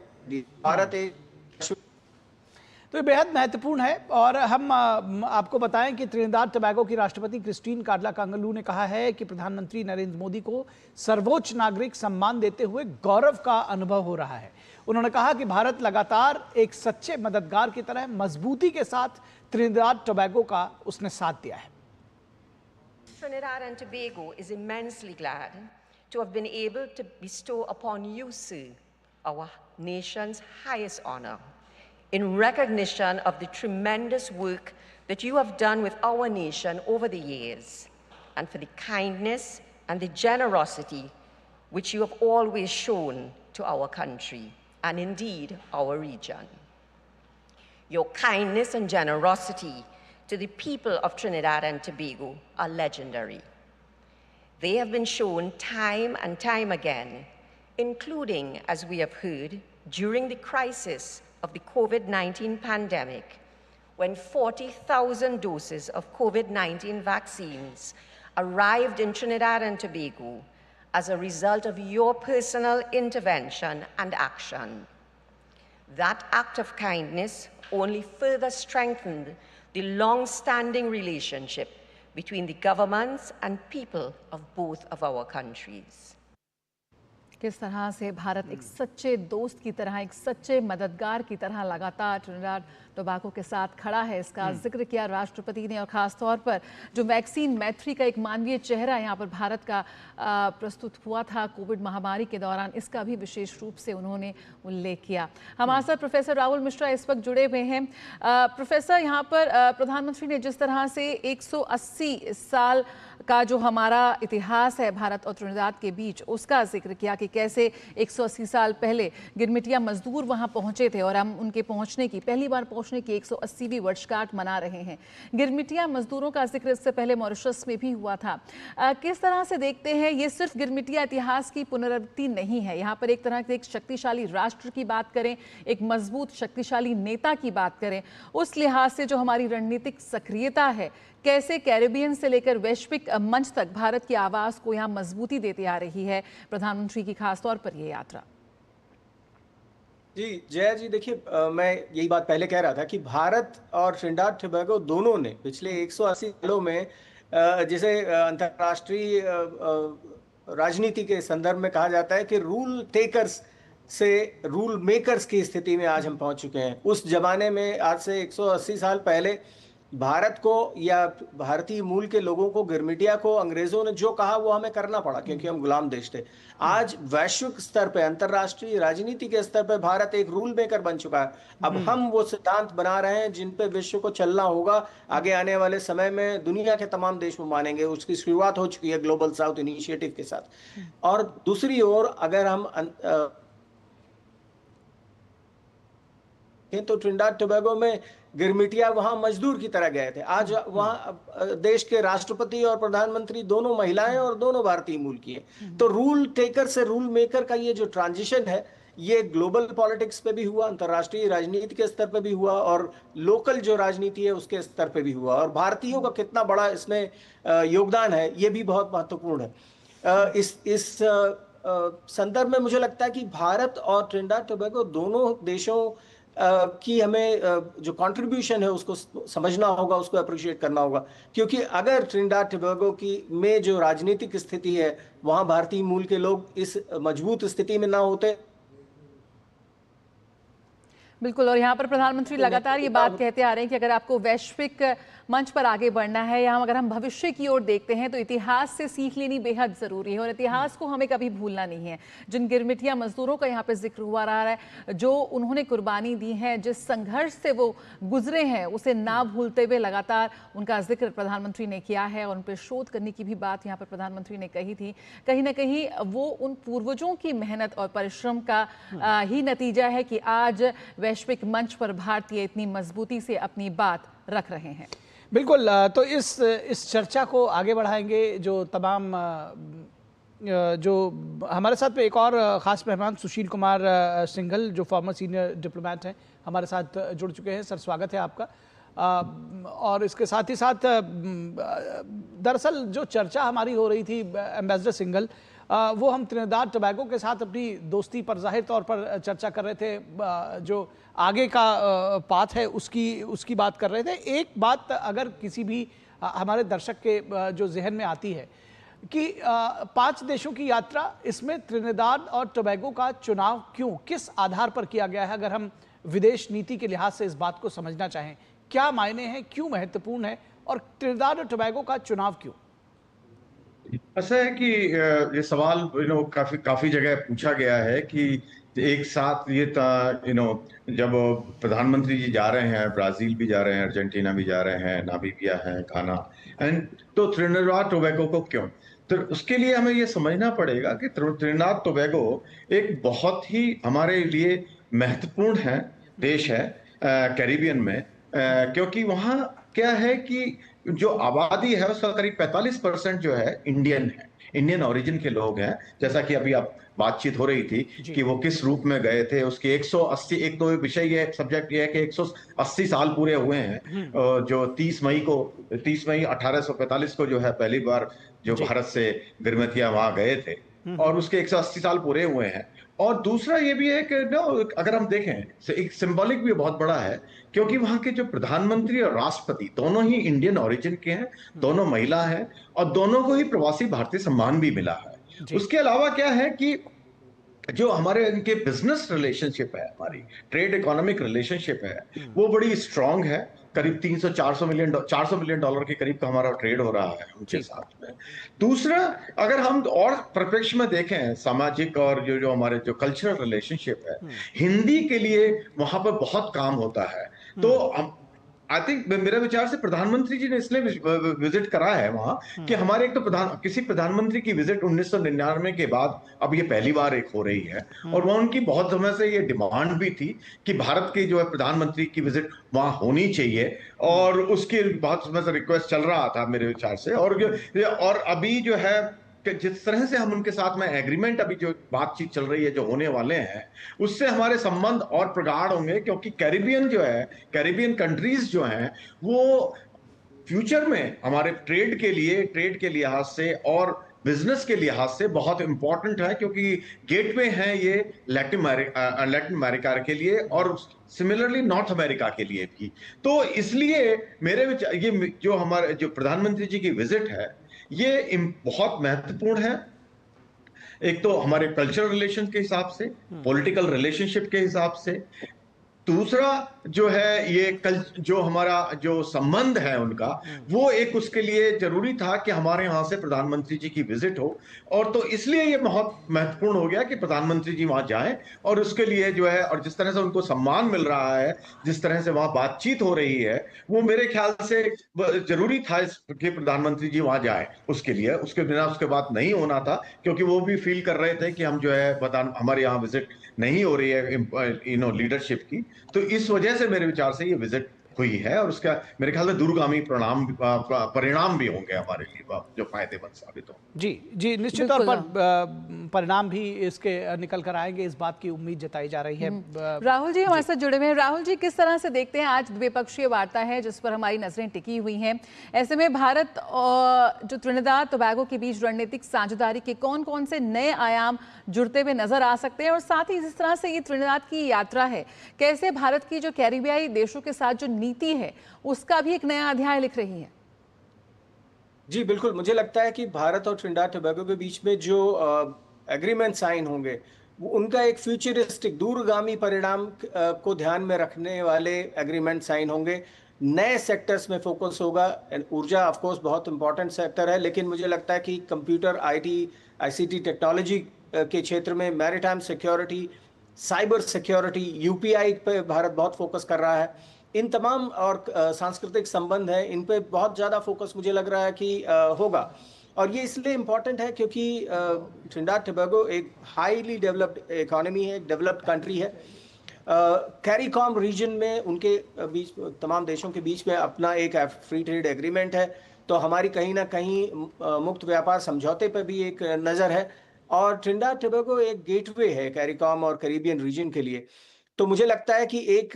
भारत एक तो ये बेहद महत्वपूर्ण है। और हम आपको बताएं कि त्रिनिदाद टोबैगो की राष्ट्रपति क्रिस्टीन कार्ला कांगलू ने कहा है कि प्रधानमंत्री नरेंद्र मोदी को सर्वोच्च नागरिक सम्मान देते हुए गौरव का अनुभव हो रहा है। उन्होंने कहा कि भारत लगातार एक सच्चे मददगार की तरह मजबूती के साथ त्रिनिदाद टोबैगो का उसने साथ दिया है। Trinidad and Tobago is immensely glad to have been able to bestow upon you, sir, our nation's highest honor, in recognition of the tremendous work that you have done with our nation over the years, and for the kindness and the generosity which you have always shown to our country, and indeed our region. Your kindness and generosity to the people of Trinidad and Tobago are legendary. They have been shown time and time again, including, as we have heard, during the crisis of the COVID-19 pandemic, when 40,000 doses of COVID-19 vaccines arrived in Trinidad and Tobago as a result of your personal intervention and action. That act of kindness only further strengthened the long-standing relationship between the governments and people of both of our countries. किस तरह से भारत एक सच्चे दोस्त की तरह, एक सच्चे मददगार की तरह लगातार ट्रिनिडाद टोबैगो के साथ खड़ा है, इसका जिक्र किया राष्ट्रपति ने। और ख़ास तौर पर जो वैक्सीन मैत्री का एक मानवीय चेहरा यहाँ पर भारत का प्रस्तुत हुआ था कोविड महामारी के दौरान, इसका भी विशेष रूप से उन्होंने उल्लेख किया। हमारे साथ प्रोफेसर राहुल मिश्रा इस वक्त जुड़े हुए हैं। प्रोफेसर, यहाँ पर प्रधानमंत्री ने जिस तरह से 180 साल का जो हमारा इतिहास है भारत और ट्रिनिदाद के बीच, उसका जिक्र किया कि कैसे 180 साल पहले गिरमिटिया मजदूर वहां पहुंचे थे और हम उनके पहुंचने की, पहली बार पहुंचने की 180वीं वर्षगांठ मना रहे हैं। गिरमिटिया मजदूरों का जिक्र इससे पहले मॉरिशस में भी हुआ था। किस तरह से देखते हैं, ये सिर्फ गिरमिटिया इतिहास की पुनरावृत्ति नहीं है, यहाँ पर एक तरह से एक शक्तिशाली राष्ट्र की बात करें, एक मजबूत शक्तिशाली नेता की बात करें, उस लिहाज से जो हमारी रणनीतिक सक्रियता है, कैसे कैरिबियन से लेकर वैश्विक मंच तक भारत की आवाज को यहां मजबूती देती आ रही है प्रधानमंत्री की खास तौर पर यह यात्रा। जी जया जी, देखिए मैं यही बात पहले कह रहा था कि भारत और ट्रिनिडाद टोबैगो दोनों ने पिछले 180 सालों में जिसे अंतर्राष्ट्रीय राजनीति के संदर्भ में कहा जाता है कि रूल टेकर्स से रूल मेकर्स की स्थिति में आज हम पहुंच चुके हैं। उस जमाने में आज से 180 साल पहले भारत को या भारतीय मूल के लोगों को, गिरमिटिया को, अंग्रेजों ने जो कहा वो हमें करना पड़ा क्योंकि हम गुलाम देश थे। आज वैश्विक स्तर पे, अंतर्राष्ट्रीय राजनीति के स्तर पे भारत एक रूल मेकर बन चुका है। अब हम वो सिद्धांत बना रहे हैं जिन पे विश्व को चलना होगा। आगे आने वाले समय में दुनिया के तमाम देश में मानेंगे। उसकी शुरुआत हो चुकी है ग्लोबल साउथ इनिशिएटिव के साथ। और दूसरी ओर अगर हम तो ट्रिनिडाद टोबैगो में गिरमिटिया वहां मजदूर की तरह गए थे। आज वहां देश के राष्ट्रपति और प्रधानमंत्री दोनों महिलाएं और दोनों भारतीय मूल की हैं। तो रूल टेकर से रूल मेकर का ये जो ट्रांजिशन है, ये ग्लोबल पॉलिटिक्स पे भी हुआ, अंतर्राष्ट्रीय राजनीति के स्तर पे भी हुआ और लोकल जो राजनीति है उसके स्तर पे भी हुआ। और भारतीयों का कितना बड़ा इसमें योगदान है, ये भी बहुत महत्वपूर्ण है। इस संदर्भ में मुझे लगता है कि भारत और ट्रिनिडाद टोबैगो दोनों देशों की हमें जो कंट्रीब्यूशन है उसको समझना होगा, उसको अप्रिशिएट करना होगा। क्योंकि अगर ट्रिनिडाद टोबैगो की में जो राजनीतिक स्थिति है वहां भारतीय मूल के लोग इस मजबूत स्थिति में ना होते। बिल्कुल, और यहाँ पर प्रधानमंत्री लगातार ये बात कहते आ रहे हैं कि अगर आपको वैश्विक मंच पर आगे बढ़ना है, या अगर हम भविष्य की ओर देखते हैं तो इतिहास से सीख लेनी बेहद ज़रूरी है और इतिहास को हमें कभी भूलना नहीं है। जिन गिरमिटिया मजदूरों का यहाँ पे जिक्र हुआ रहा है, जो उन्होंने कुर्बानी दी है, जिस संघर्ष से वो गुजरे हैं, उसे ना भूलते हुए लगातार उनका जिक्र प्रधानमंत्री ने किया है और उन पर शोध करने की भी बात यहाँ पर प्रधानमंत्री ने कही थी। कहीं ना कहीं वो उन पूर्वजों की मेहनत और परिश्रम का ही नतीजा है कि आज वैश्विक मंच पर भारतीय इतनी मजबूती से अपनी बात रख रहे हैं। बिल्कुल, तो इस चर्चा को आगे बढ़ाएंगे। जो तमाम जो हमारे साथ में एक और ख़ास मेहमान सुशील कुमार सिंघल, जो फॉर्मर सीनियर डिप्लोमेट हैं, हमारे साथ जुड़ चुके हैं। सर, स्वागत है आपका। और इसके साथ ही साथ दरअसल जो चर्चा हमारी हो रही थी एम्बेसडर सिंघल, वो हम त्रिनिदाद टोबैगो के साथ अपनी दोस्ती पर जाहिर तौर पर चर्चा कर रहे थे। जो आगे का पाथ है उसकी बात कर रहे थे। एक बात अगर किसी भी हमारे दर्शक के जो जहन में आती है कि 5 देशों की यात्रा, इसमें त्रिनिदाद और टोबैगो का चुनाव क्यों, किस आधार पर किया गया है? अगर हम विदेश नीति के लिहाज से इस बात को समझना चाहें, क्या मायने हैं, क्यों महत्वपूर्ण है, और त्रिनिदाद और टोबैगो का चुनाव क्यों? ऐसा है कि ये सवाल काफी जगह पूछा गया है कि एक साथ ये जब प्रधानमंत्री जी जा रहे हैं, ब्राजील भी जा रहे हैं, अर्जेंटीना भी जा रहे हैं, नामीबिया है, घाना, तो त्रिनिदाद टोबैगो को क्यों? तो उसके लिए हमें ये समझना पड़ेगा कि त्रिनिदाद टोबैगो एक बहुत ही हमारे लिए महत्वपूर्ण है देश है कैरिबियन में, क्योंकि वहाँ क्या है कि जो आबादी है उसका करीब 45% जो है इंडियन ओरिजिन के लोग हैं। जैसा कि अभी आप बातचीत हो रही थी कि वो किस रूप में गए थे, उसके 180, एक तो विषय ये सब्जेक्ट ये है कि 180 साल पूरे हुए हैं। जो 30 मई 1845 को जो है पहली बार जो भारत से गिरमिटिया वहां गए थे, और उसके 180 साल पूरे हुए हैं। और दूसरा ये भी है कि अगर हम देखें, एक सिंबॉलिक भी बहुत बड़ा है, क्योंकि वहां के जो प्रधानमंत्री और राष्ट्रपति दोनों ही इंडियन ओरिजिन के हैं, दोनों महिला हैं, और दोनों को ही प्रवासी भारतीय सम्मान भी मिला है। उसके अलावा क्या है कि जो हमारे इनके बिजनेस रिलेशनशिप है, हमारी ट्रेड इकोनॉमिक रिलेशनशिप है, वो बड़ी स्ट्रांग है। करीब 400 मिलियन डॉलर के करीब का हमारा ट्रेड हो रहा है उनके साथ में। दूसरा, अगर हम और परिप्रेक्ष्य में देखें सामाजिक और जो हमारे जो कल्चरल रिलेशनशिप है, हिंदी के लिए वहां पर बहुत काम होता है। तो आई थिंक मेरे विचार से प्रधानमंत्री जी ने इसलिए विजिट करा है वहां कि हमारे एक तो किसी प्रधानमंत्री की विजिट 1999 के बाद अब ये पहली बार एक हो रही है, और वह उनकी बहुत समय से ये डिमांड भी थी कि भारत की जो है प्रधानमंत्री की विजिट वहां होनी चाहिए, और उसकी बहुत समय से रिक्वेस्ट चल रहा था मेरे विचार से। और अभी जो है कि जिस तरह से हम उनके साथ में एग्रीमेंट, अभी जो बातचीत चल रही है, जो होने वाले हैं, उससे हमारे संबंध और प्रगाढ़ होंगे, क्योंकि कैरिबियन कंट्रीज जो हैं वो फ्यूचर में हमारे ट्रेड के लिहाज से और बिजनेस के लिहाज से बहुत इंपॉर्टेंट है, क्योंकि गेटवे हैं ये लैटिन अमेरिका के लिए और सिमिलरली नॉर्थ अमेरिका के लिए भी। तो इसलिए मेरे विचार ये जो हमारे जो प्रधानमंत्री जी की विजिट है, ये बहुत महत्वपूर्ण है। एक तो हमारे कल्चरल रिलेशन के हिसाब से, पॉलिटिकल रिलेशनशिप के हिसाब से। दूसरा जो है ये जो हमारा जो संबंध है उनका, वो एक उसके लिए जरूरी था कि हमारे यहाँ से प्रधानमंत्री जी की विजिट हो, और तो इसलिए ये बहुत महत्वपूर्ण हो गया कि प्रधानमंत्री जी वहां जाएं, और उसके लिए जो है, और जिस तरह से उनको सम्मान मिल रहा है, जिस तरह से वहां बातचीत हो रही है, वो मेरे ख्याल से जरूरी था कि प्रधानमंत्री जी वहां जाए। उसके लिए उसके बिना उसके बात नहीं होना था, क्योंकि वो भी फील कर रहे थे कि हम जो है हमारे यहाँ विजिट नहीं हो रही है लीडरशिप की। तो इस वजह से मेरे विचार से ये विजिट हुई है, और उसका मेरे ख्याल में दूरगामी परिणाम भी होंगे हमारे लिए, जो फायदेमंद साबित हो। जी, निश्चित तौर पर परिणाम भी इसके निकल कर आएंगे, इस बात की उम्मीद जताई जा रही है। राहुल जी हमारे साथ जुड़े हुए हैं। राहुल जी, किस तरह से देखते हैं, आज द्विपक्षीय वार्ता है जिस पर हमारी नजरें टिकी हुई हैं, ऐसे में भारत और जो त्रिनिदाद टोबैगो के बीच रणनीतिक साझेदारी के कौन कौन से नए आयाम जुड़ते हुए नजर आ सकते हैं, और साथ ही जिस तरह से ये त्रिनिदाद की यात्रा है, कैसे भारत की जो कैरिबियाई देशों के साथ जो नीति है उसका भी एक नया अध्याय लिख रही है? जी बिल्कुल, मुझे लगता है कि भारत और त्रिनिदाद टोबैगो के बीच में जो एग्रीमेंट साइन होंगे, उनका एक फ्यूचरिस्टिक दूरगामी परिणाम को ध्यान में रखने वाले एग्रीमेंट साइन होंगे, नए सेक्टर्स में फोकस होगा। ऊर्जा ऑफ कोर्स बहुत इंपॉर्टेंट सेक्टर है, लेकिन मुझे लगता है कि कंप्यूटर, आईसीटी टेक्नोलॉजी के क्षेत्र में, maritime security, cyber security, UPI पे भारत बहुत फोकस कर रहा है। इन तमाम और सांस्कृतिक संबंध हैं, इन पे बहुत ज़्यादा फोकस मुझे लग रहा है कि होगा। और ये इसलिए इम्पॉर्टेंट है क्योंकि ट्रिनिडाद टोबैगो एक हाईली डेवलप्ड इकोनॉमी है, डेवलप्ड कंट्री है। कैरिकॉम रीजन में उनके बीच, तमाम देशों के बीच में अपना एक फ्री ट्रेड एग्रीमेंट है, तो हमारी कहीं ना कहीं मुक्त व्यापार समझौते पर भी एक नज़र है। और ट्रिनिडाद टोबैगो एक गेटवे है कैरिकॉम और कैरिबियन रीजन के लिए। तो मुझे लगता है कि एक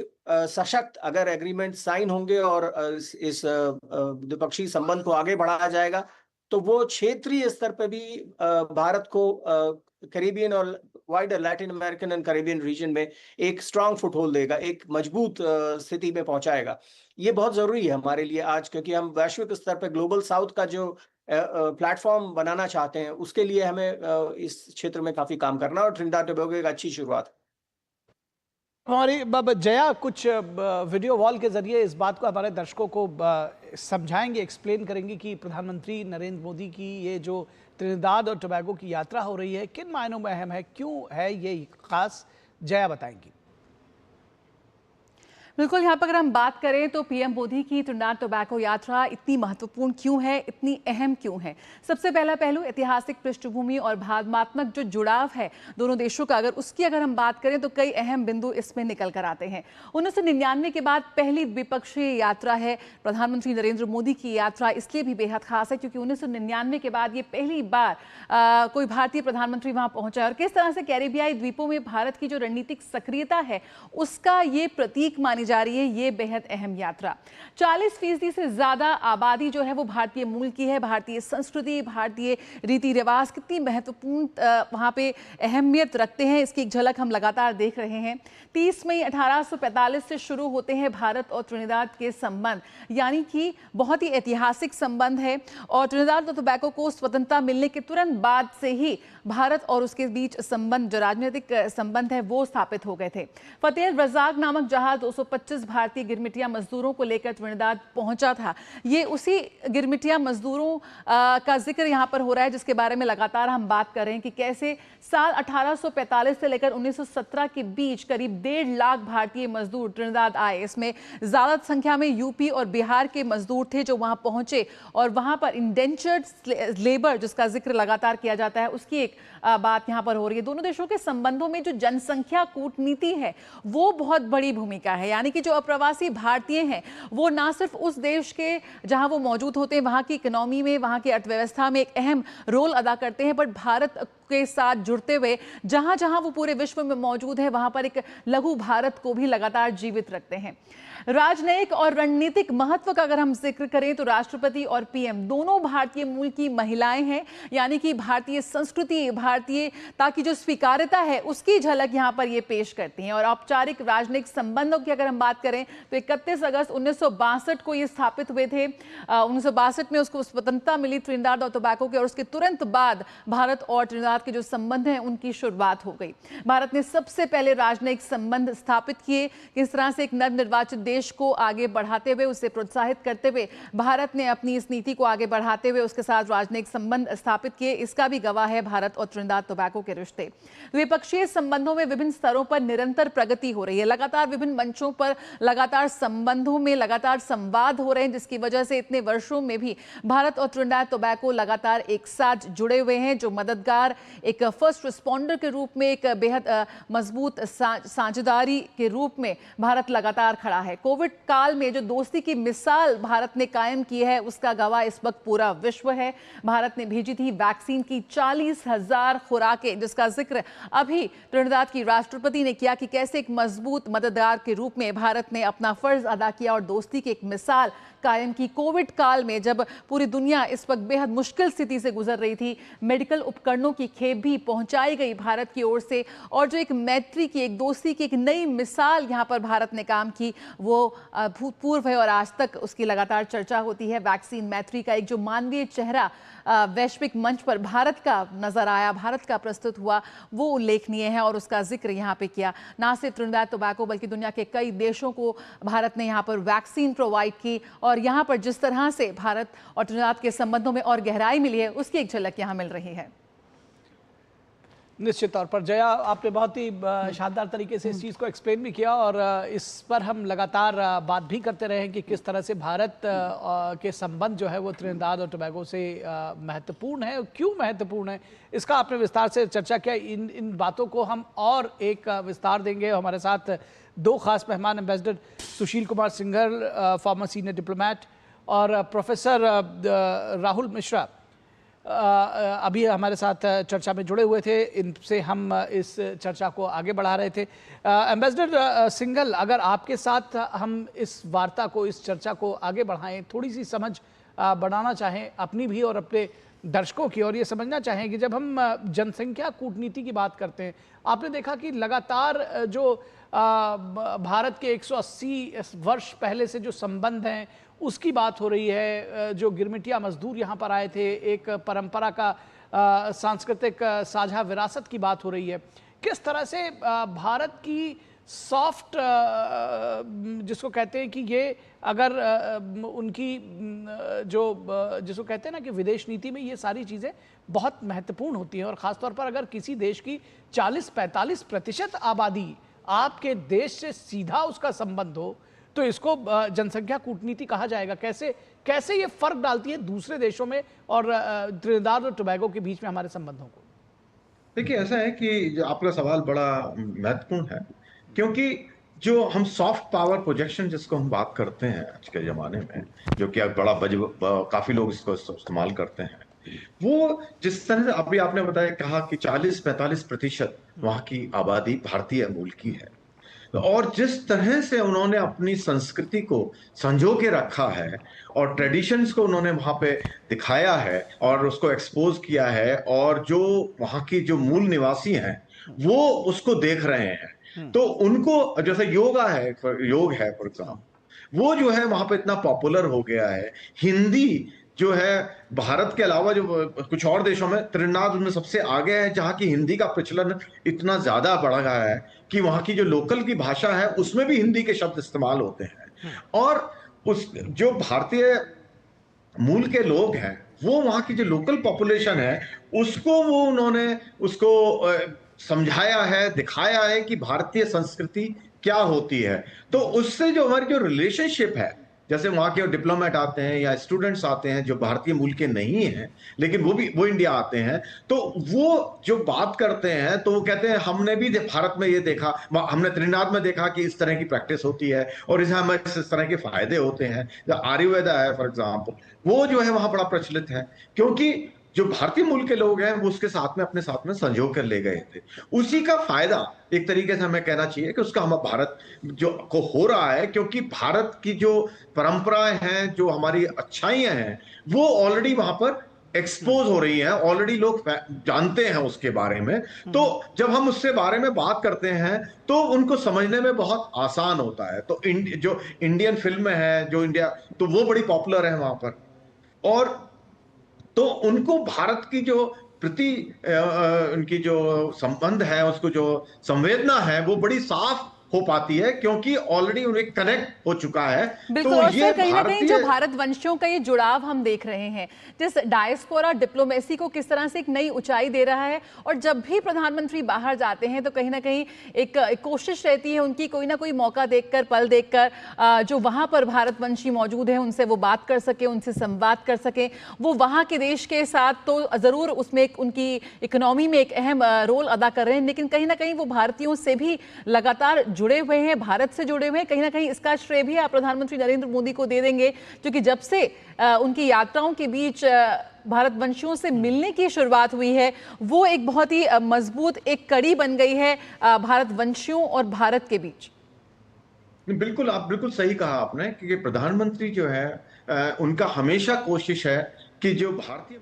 सशक्त अगर एग्रीमेंट साइन होंगे और इस द्विपक्षीय संबंध को आगे बढ़ाया जाएगा, तो वो क्षेत्रीय स्तर पर भी भारत को कैरिबियन और wider Latin American and Caribbean region में एक स्ट्रांग फुटहोल्ड देगा, एक मजबूत स्थिति में पहुंचाएगा। ये बहुत जरूरी है हमारे लिए आज, क्योंकि हम वैश्विक स्तर पर ग्लोबल साउथ का जो प्लेटफॉर्म बनाना चाहते हैं, उसके लिए हमें इस क्षेत्र में काफी काम करना, और ट्रिनिडाद टोबैगो एक अच्छी शुरुआत है। हमारी जया कुछ वीडियो वॉल के जरिए इस बात को हमारे दर्शकों को समझाएंगे, एक्सप्लेन करेंगे कि प्रधानमंत्री नरेंद्र मोदी की ये जो त्रिनिदाद और टोबैगो की यात्रा हो रही है किन मायनों में अहम है, क्यों है ये खास, जया बताएंगी। बिल्कुल, यहाँ पर अगर हम बात करें तो पीएम मोदी की त्रिनिदाद टोबैगो यात्रा इतनी महत्वपूर्ण क्यों है, इतनी अहम क्यों है। सबसे पहला पहलू ऐतिहासिक पृष्ठभूमि और भावनात्मक जो जुड़ाव है दोनों देशों का, अगर हम बात करें तो कई अहम बिंदु इसमें निकल कर आते हैं। 1999 के बाद पहली द्विपक्षीय यात्रा है प्रधानमंत्री नरेंद्र मोदी की यात्रा, इसलिए भी बेहद खास है क्योंकि 1999 के बाद ये पहली बार कोई भारतीय प्रधानमंत्री वहां पहुंचा है। और किस तरह से कैरिबियाई द्वीपों में भारत की जो रणनीतिक सक्रियता है उसका ये प्रतीक मानी जा रही है ये बेहद अहम यात्रा। 40% से ज्यादा आबादी जो है वो भारतीय मूल की है। भारतीय संस्कृति, भारतीय रीति रिवाज कितनी महत्वपूर्ण वहां पे अहमियत रखते हैं, इसकी एक झलक हम लगातार देख रहे हैं। 30 मई 1845 से शुरू होते हैं भारत और त्रिनिदाद के संबंध, यानी कि बहुत ही ऐतिहासिक संबंध है। और त्रिनिदाद और टोबैगो को स्वतंत्रता मिलने के तुरंत बाद से ही भारत और उसके बीच संबंध, जो राजनीतिक संबंध है वो स्थापित हो गए थे। फतेह रजाक नामक जहाज 225 भारतीय गिरमिटिया मजदूरों को लेकर त्रिनिदाद पहुंचा था। ये उसी गिरमिटिया मजदूरों का जिक्र यहाँ पर हो रहा है जिसके बारे में लगातार हम बात कर रहे हैं कि कैसे साल 1845 से लेकर 1917 के बीच करीब 1.5 लाख भारतीय मजदूर त्रिनिदाद आए। इसमें ज्यादा संख्या में यूपी और बिहार के मजदूर थे जो वहां पहुंचे और वहां पर इंडेंचर्ड लेबर जिसका जिक्र लगातार किया जाता है उसकी एक बात यहां पर हो रही है। दोनों देशों के संबंधों में जो जनसंख्या कूटनीति है वो बहुत बड़ी भूमिका है, यानी कि जो अप्रवासी भारतीय हैं वो ना सिर्फ उस देश के जहां वो मौजूद होते हैं वहां की इकोनॉमी में, वहां की अर्थव्यवस्था में एक अहम रोल अदा करते हैं, बट भारत के साथ जुड़ते हुए जहां जहां वो पूरे विश्व में मौजूद है वहां पर एक लघु भारत को भी लगातार जीवित रखते हैं। राजनयिक और रणनीतिक महत्व का अगर हम जिक्र करें तो राष्ट्रपति और पीएम दोनों भारतीय मूल की महिलाएं हैं, यानी कि भारतीय संस्कृति, भारतीयता की जो स्वीकार्यता है उसकी झलक यहां पर ये पेश करती हैं। और औपचारिक राजनयिक संबंधों की अगर हम बात करें तो 31 अगस्त 1962 को ये स्थापित हुए थे। 1962 में उसको स्वतंत्रता मिली त्रिनिदाद और टोबैगो के, और उसके तुरंत बाद भारत और त्रिनिदाद के जो संबंध हैं उनकी शुरुआत हो गई। भारत ने सबसे पहले राजनयिक संबंध स्थापित किए। किस तरह से एक नवनिर्वाचित देश को आगे बढ़ाते हुए, उसे प्रोत्साहित करते हुए भारत ने अपनी इस नीति को आगे बढ़ाते हुए उसके साथ राजनयिक संबंध स्थापित किए, इसका भी गवाह है भारत और त्रिनिदाद टोबैगो के रिश्ते। द्विपक्षीय संबंधों में विभिन्न स्तरों पर निरंतर प्रगति हो रही है, लगातार विभिन्न मंचों पर लगातार संबंधों में लगातार संवाद हो रहे हैं, जिसकी वजह से इतने वर्षों में भी भारत और त्रिनिदाद टोबैगो लगातार एक साथ जुड़े हुए हैं। जो मददगार, एक फर्स्ट रिस्पॉन्डर के रूप में, एक बेहद मजबूत साझेदारी के रूप में भारत लगातार खड़ा है। कोविड काल में जो दोस्ती की मिसाल भारत ने कायम की है उसका गवाह इस वक्त पूरा विश्व है। भारत ने भेजी थी वैक्सीन की 40,000 खुराकें, जिसका जिक्र अभी त्रिनिदाद की राष्ट्रपति ने किया कि कैसे एक मजबूत मददगार के रूप में भारत ने अपना फर्ज अदा किया और दोस्ती की एक मिसाल कायम की। कोविड काल में जब पूरी दुनिया इस वक्त बेहद मुश्किल स्थिति से गुजर रही थी, मेडिकल उपकरणों की खेप भी पहुंचाई गई भारत की ओर से, और जो एक मैत्री की, एक दोस्ती की एक नई मिसाल यहाँ पर भारत ने काम की, वो भूतपूर्व है और आज तक उसकी लगातार चर्चा होती है। वैक्सीन मैत्री का एक जो मानवीय चेहरा वैश्विक मंच पर भारत का नजर आया, भारत का प्रस्तुत हुआ, वो उल्लेखनीय है और उसका जिक्र यहाँ पे किया। ना सिर्फ त्रिनिदाद टोबैगो बल्कि दुनिया के कई देशों को भारत ने यहाँ पर वैक्सीन प्रोवाइड की, और यहाँ पर जिस तरह से भारत और त्रिनिदाद के संबंधों में और गहराई मिली है, उसकी एक झलक यहाँ मिल रही है। निश्चित तौर पर जया, आपने बहुत ही शानदार तरीके से इस चीज़ को एक्सप्लेन भी किया, और इस पर हम लगातार बात भी करते रहे कि किस तरह से भारत के संबंध जो है वो त्रिनिदाद और टोबैगो से महत्वपूर्ण है। क्यों महत्वपूर्ण है, इसका आपने विस्तार से चर्चा किया। इन बातों को हम और एक विस्तार देंगे। हमारे साथ दो खास मेहमान, ambassador Sushil Kumar Singhal, former senior diplomat, और प्रोफेसर राहुल मिश्रा अभी हमारे साथ चर्चा में जुड़े हुए थे। इनसे हम इस चर्चा को आगे बढ़ा रहे थे। एम्बेसडर सिंघल, अगर आपके साथ हम इस वार्ता को, इस चर्चा को आगे बढ़ाएं, थोड़ी सी समझ बढ़ाना चाहें अपनी भी और अपने दर्शकों की, और ये समझना चाहें कि जब हम जनसंख्या कूटनीति की बात करते हैं, आपने देखा कि लगातार जो भारत के 180 वर्ष पहले से जो संबंध हैं उसकी बात हो रही है। जो गिरमिटिया मजदूर यहाँ पर आए थे, एक परंपरा का सांस्कृतिक साझा विरासत की बात हो रही है। किस तरह से भारत की सॉफ्ट, जिसको कहते हैं कि ये अगर उनकी जो जिसको कहते हैं ना कि विदेश नीति में ये सारी चीज़ें बहुत महत्वपूर्ण होती हैं, और ख़ासतौर पर अगर किसी देश की 40-45% आबादी आपके देश से सीधा उसका संबंध हो, तो इसको जनसंख्या कूटनीति कहा जाएगा। कैसे ये फर्क डालती है दूसरे देशों में और त्रिनिदाद और टोबैगो के बीच में हमारे संबंधों को? देखिए, ऐसा है कि जो आपका सवाल बड़ा महत्वपूर्ण है, क्योंकि जो हम सॉफ्ट पावर प्रोजेक्शन जिसको हम बात करते हैं आज के जमाने में, जो कि काफी लोग इसको इस्तेमाल करते हैं, वो जिस तरह से अभी आपने बताया, कहा कि 40-45% वहां की आबादी भारतीय मूल की है, और जिस तरह से उन्होंने अपनी संस्कृति को संजो के रखा है और ट्रेडिशंस को उन्होंने वहां पे दिखाया है और उसको एक्सपोज किया है, और जो वहां की जो मूल निवासी हैं वो उसको देख रहे हैं, तो उनको जैसे योग है फॉर एग्जाम्पल, वो जो है वहां पे इतना पॉपुलर हो गया है। हिंदी जो है भारत के अलावा जो कुछ और देशों में, त्रिनिदाद उनमें सबसे आगे है, जहाँ की हिंदी का प्रचलन इतना ज्यादा बढ़ गया है कि वहाँ की जो लोकल की भाषा है उसमें भी हिंदी के शब्द इस्तेमाल होते हैं, और उस जो भारतीय मूल के लोग हैं वो वहाँ की जो लोकल पॉपुलेशन है उसको वो उन्होंने उसको समझाया है, दिखाया है कि भारतीय संस्कृति क्या होती है। तो उससे जो हमारी जो रिलेशनशिप है, जैसे वहाँ के डिप्लोमेट आते हैं या स्टूडेंट्स आते हैं जो भारतीय मूल के नहीं हैं लेकिन वो इंडिया आते हैं, तो वो जो बात करते हैं तो वो कहते हैं हमने भी भारत में ये देखा, हमने त्रिनिदाद में देखा कि इस तरह की प्रैक्टिस होती है और इसमें हमें इस तरह के फायदे होते हैं। आयुर्वेदा है फॉर एग्जाम्पल, वो जो है वहां बड़ा प्रचलित है, क्योंकि जो भारतीय मूल के लोग हैं वो उसके साथ में अपने साथ में संजो कर ले गए थे। उसी का फायदा एक तरीके से हमें कहना चाहिए कि उसका हम भारत जो को हो रहा है, क्योंकि भारत की जो परंपराएं हैं, जो हमारी अच्छाइयां हैं, वो ऑलरेडी वहां पर एक्सपोज हो रही हैं, ऑलरेडी लोग जानते हैं उसके बारे में। तो जब हम उससे बारे में बात करते हैं तो उनको समझने में बहुत आसान होता है। तो जो इंडियन फिल्म है, जो इंडिया, तो वो बड़ी पॉपुलर है वहां पर, और तो उनको भारत की जो प्रति उनकी जो संबंध है, उसको जो संवेदना है, वो बड़ी साफ हो पाती है, क्योंकि ऑलरेडी उन्हें कनेक्ट हो चुका है। बिल्कुल, तो और ये कहीं ना कहीं जो भारत वंशियों का ये जुड़ाव हम देख रहे हैं, जिस डायस्पोरा डिप्लोमेसी को किस तरह से एक नई ऊंचाई दे रहा है, और जब भी प्रधानमंत्री बाहर जाते हैं तो कहीं ना कहीं एक कोशिश रहती है उनकी, कोई ना कोई मौका देखकर, पल देखकर जो वहां पर भारतवंशी मौजूद है उनसे वो बात कर सके, उनसे संवाद कर सके। वो वहां के देश के साथ तो जरूर उसमें उनकी इकोनॉमी में एक अहम रोल अदा कर रहे हैं, लेकिन कहीं ना कहीं वो भारतीयों से भी लगातार जुड़े हुए हैं, भारत से जुड़े हुए हैं। कहीं ना कहीं इसका श्रेय भी आप प्रधानमंत्री नरेंद्र मोदी को दे देंगे, क्योंकि जब से उनकी यात्राओं के बीच भारतवंशियों से मिलने की शुरुआत हुई है, वो एक बहुत ही मजबूत एक कड़ी बन गई है भारतवंशियों और भारत के बीच। बिल्कुल, आप बिल्कुल सही कहा आपने, क्योंकि प्रधानमंत्री जो है उनका हमेशा कोशिश है कि जो भारतीय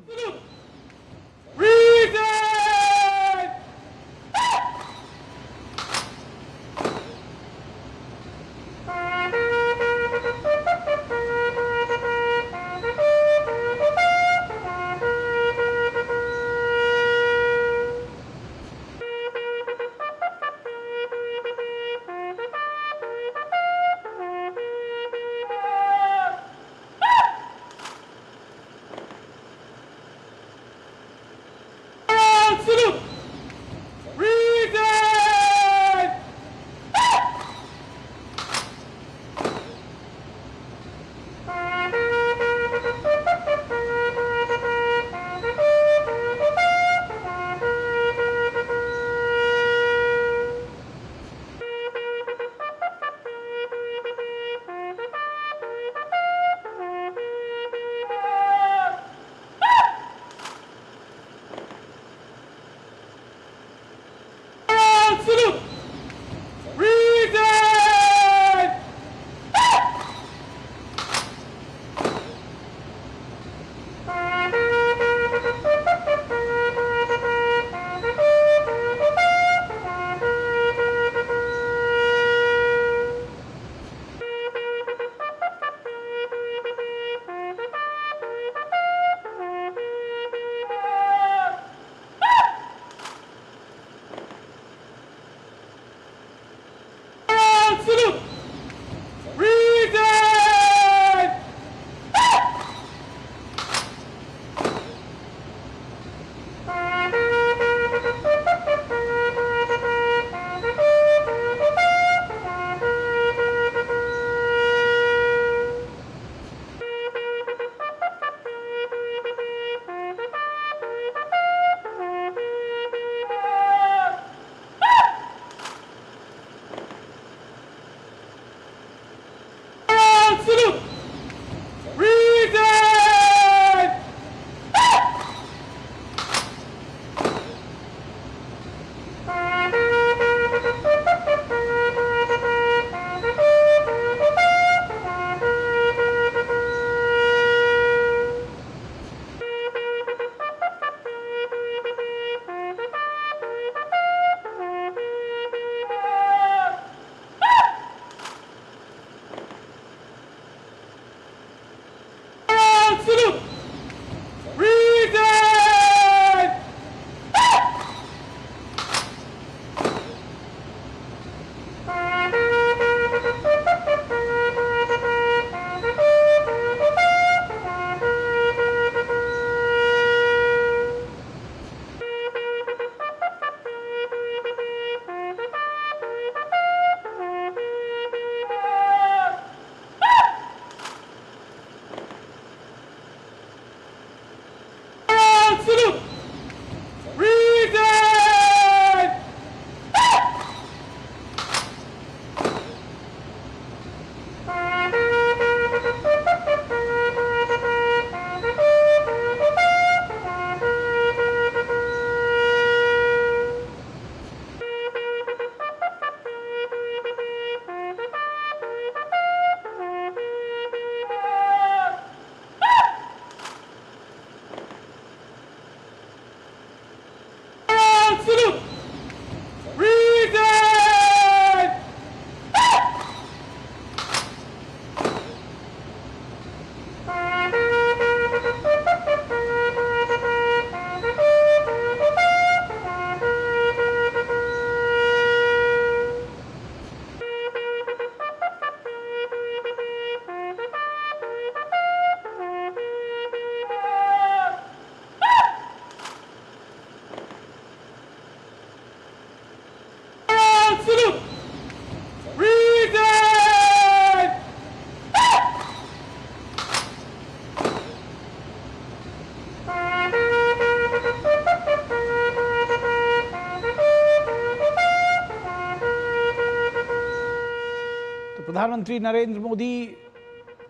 प्रधानमंत्री नरेंद्र मोदी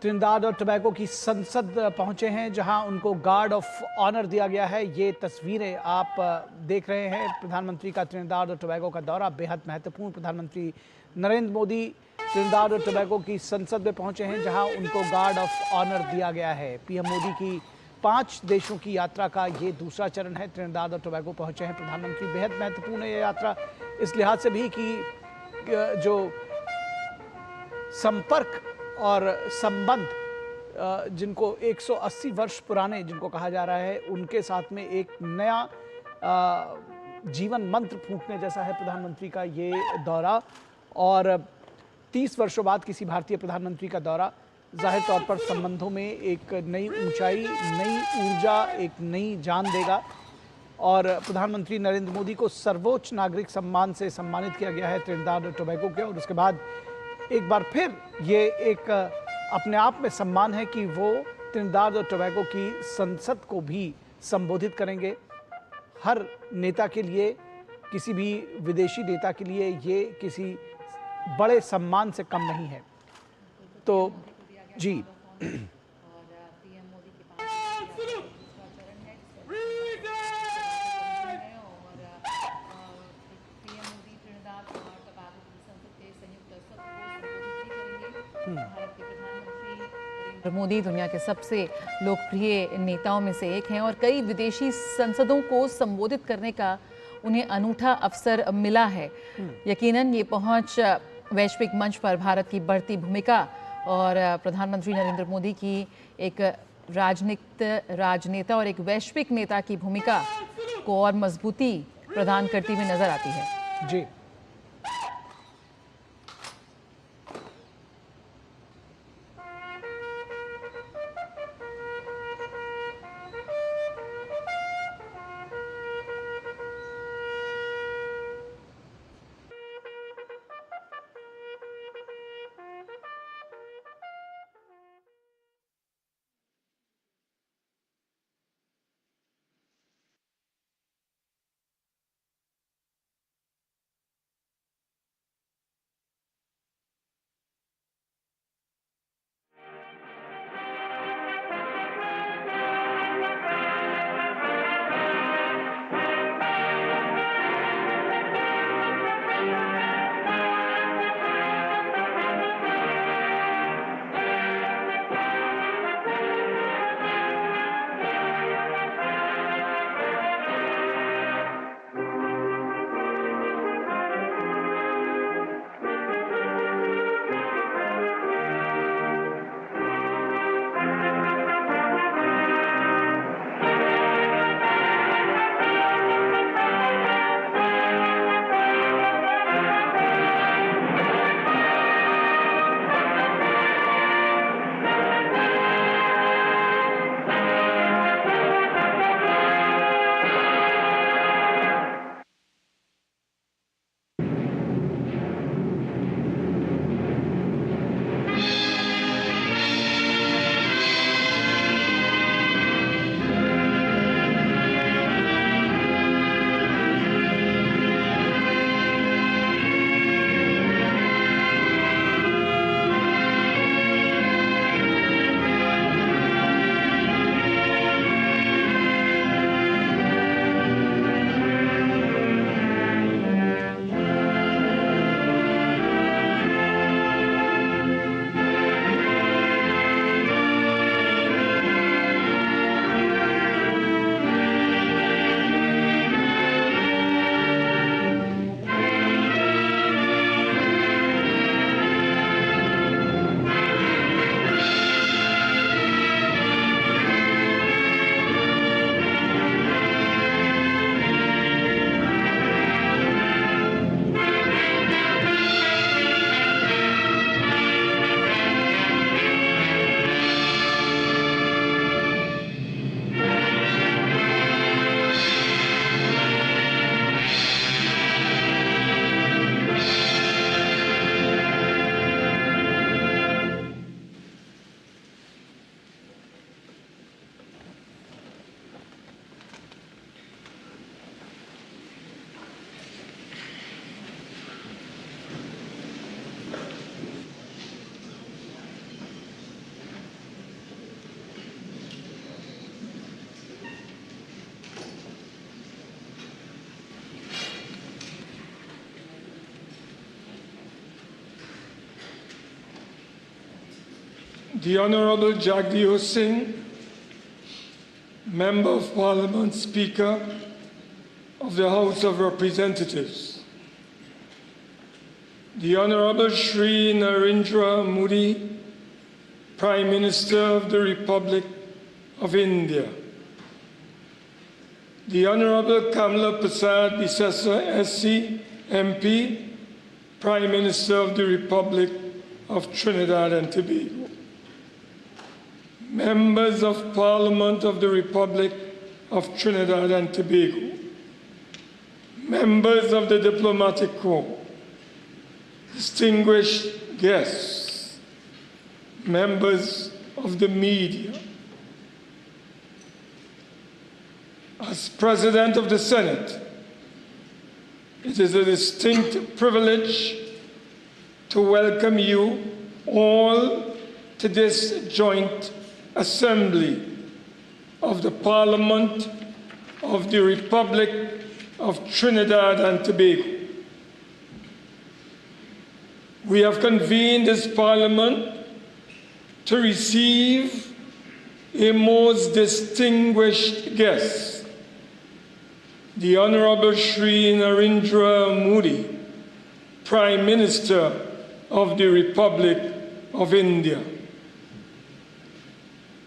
त्रिनिदाद और टोबैगो की संसद पहुंचे हैं, जहां उनको गार्ड ऑफ ऑनर दिया गया है। ये तस्वीरें आप देख रहे हैं। प्रधानमंत्री का त्रिनिदाद और टोबैगो का दौरा बेहद महत्वपूर्ण। प्रधानमंत्री नरेंद्र मोदी त्रिनिदाद और टोबैगो की संसद में पहुंचे हैं, जहां उनको गार्ड ऑफ ऑनर दिया गया है। पीएम मोदी की 5 देशों की यात्रा का ये दूसरा चरण है। त्रिनिदाद और टोबैगो पहुंचे हैं प्रधानमंत्री। बेहद महत्वपूर्ण है ये यात्रा इस लिहाज से भी कि जो संपर्क और संबंध जिनको 180 वर्ष पुराने जिनको कहा जा रहा है, उनके साथ में एक नया जीवन मंत्र फूंकने जैसा है प्रधानमंत्री का ये दौरा। और 30 वर्षों बाद किसी भारतीय प्रधानमंत्री का दौरा जाहिर तौर पर संबंधों में एक नई ऊंचाई, नई ऊर्जा, एक नई जान देगा। और प्रधानमंत्री नरेंद्र मोदी को सर्वोच्च नागरिक सम्मान से सम्मानित किया गया है त्रिनिदाद और टोबैगो के। और उसके बाद एक बार फिर ये एक अपने आप में सम्मान है कि वो त्रिनिदाद और टोबैगो की संसद को भी संबोधित करेंगे। हर नेता के लिए, किसी भी विदेशी नेता के लिए ये किसी बड़े सम्मान से कम नहीं है। तो जी मोदी दुनिया के सबसे लोकप्रिय नेताओं में से एक हैं और कई विदेशी संसदों को संबोधित करने का उन्हें अनूठा अवसर मिला है। यकीनन ये पहुंच वैश्विक मंच पर भारत की बढ़ती भूमिका और प्रधानमंत्री नरेंद्र मोदी की एक राजनेता और एक वैश्विक नेता की भूमिका को और मजबूती प्रदान करती हुई नजर आती है। जी The Honorable Jagdeep Singh, Member of Parliament, Speaker of the House of Representatives. The Honorable Shri Narendra Modi, Prime Minister of the Republic of India. The Honorable Kamala Prasad Bisesa SC, MP, Prime Minister of the Republic of Trinidad and Tobago. Members of Parliament of the Republic of Trinidad and Tobago, members of the diplomatic corps, distinguished guests, members of the media. As President of the Senate, it is a distinct privilege to welcome you all to this joint assembly of the Parliament of the Republic of Trinidad and Tobago. We have convened this Parliament to receive a most distinguished guest, the Honorable Shri Narendra Modi, Prime Minister of the Republic of India.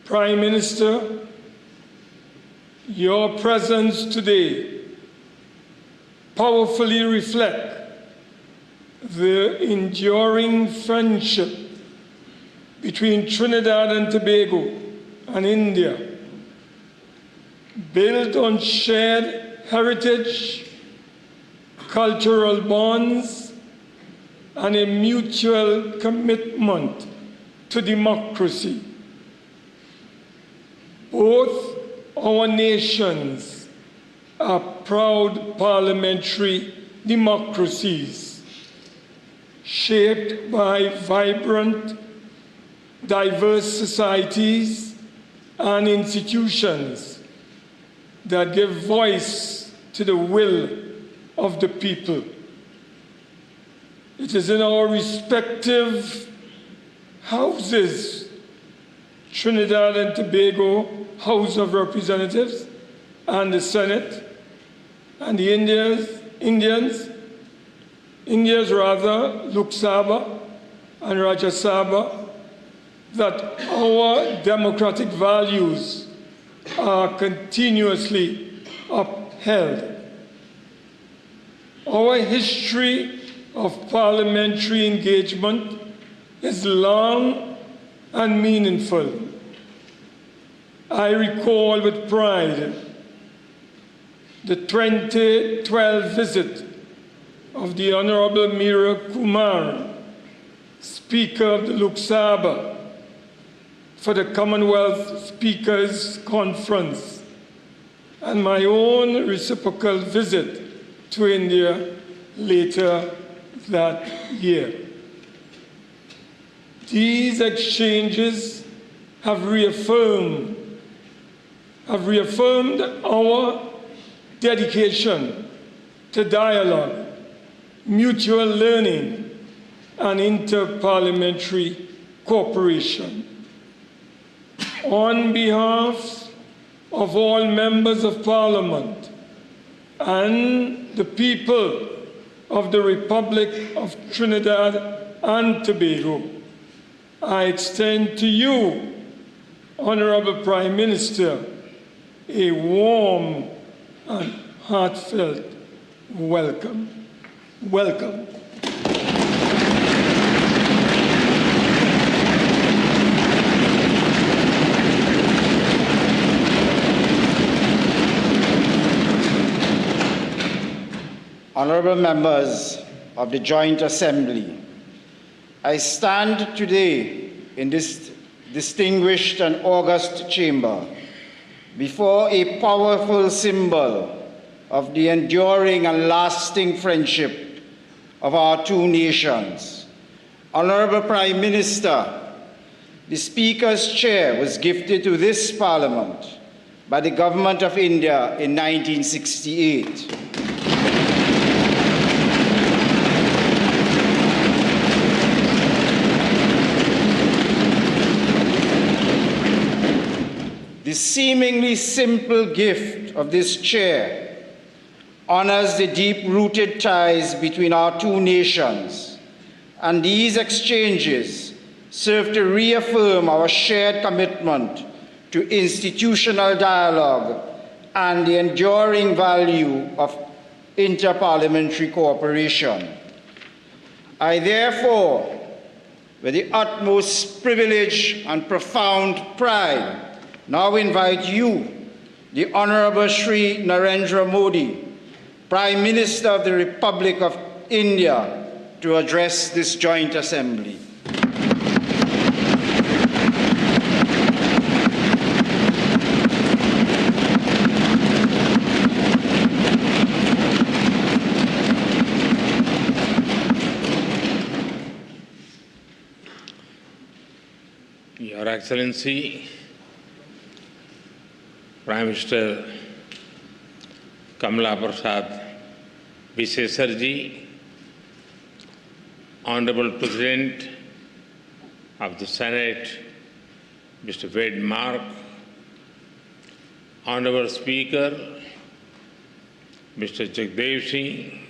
Prime Minister, your presence today powerfully reflects the enduring friendship between Trinidad and Tobago and India, built on shared heritage, cultural bonds, and a mutual commitment to democracy. Both our nations are proud parliamentary democracies, shaped by vibrant, diverse societies and institutions that give voice to the will of the people. It is in our respective houses, Trinidad and Tobago House of Representatives and the Senate, and the India's Lok Sabha and Rajya Sabha, that our democratic values are continuously upheld. Our history of parliamentary engagement is long and meaningful. I recall with pride the 2012 visit of the Honorable Meera Kumar, Speaker of the Lok Sabha, for the Commonwealth Speakers Conference, and my own reciprocal visit to India later that year. These exchanges have reaffirmed our dedication to dialogue, mutual learning, and inter-parliamentary cooperation. On behalf of all members of Parliament and the people of the Republic of Trinidad and Tobago, I extend to you, Honorable Prime Minister, a warm and heartfelt welcome. Welcome. Honorable members of the Joint Assembly, I stand today in this distinguished and august chamber before a powerful symbol of the enduring and lasting friendship of our two nations. Honorable Prime Minister, the Speaker's chair was gifted to this Parliament by the Government of India in 1968. The seemingly simple gift of this chair honors the deep-rooted ties between our two nations, and these exchanges serve to reaffirm our shared commitment to institutional dialogue and the enduring value of interparliamentary cooperation. I therefore, with the utmost privilege and profound pride, now invite you the Honorable Shri Narendra Modi, Prime Minister of the Republic of India, to address this joint assembly. Your Excellency, Prime Minister Kamala Prasad Visheshar ji, Honorable President of the Senate, Mr. Wade Mark, Honorable Speaker, Mr. Jagdev Singh,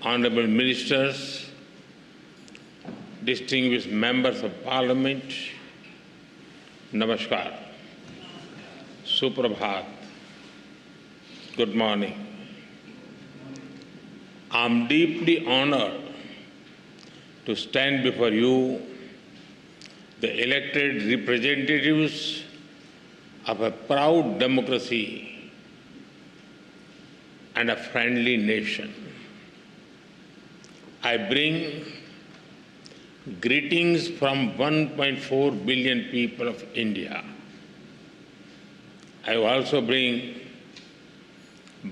Honorable Ministers, distinguished members of Parliament, Namaskar, Suprabhat, good morning. I'm deeply honored to stand before you, the elected representatives of a proud democracy and a friendly nation. I bring greetings from 1.4 billion people of India. I also bring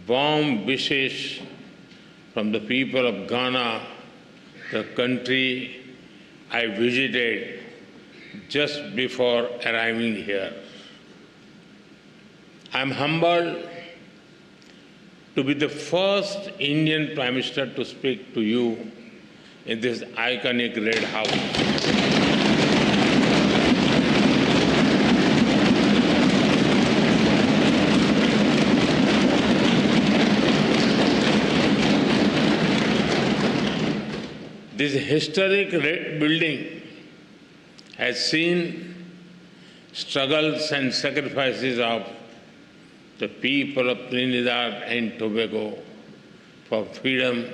warm wishes from the people of Ghana, the country I visited just before arriving here. I'm humbled to be the first Indian Prime Minister to speak to you in this iconic Red House. This historic red building has seen struggles and sacrifices of the people of Trinidad and Tobago for freedom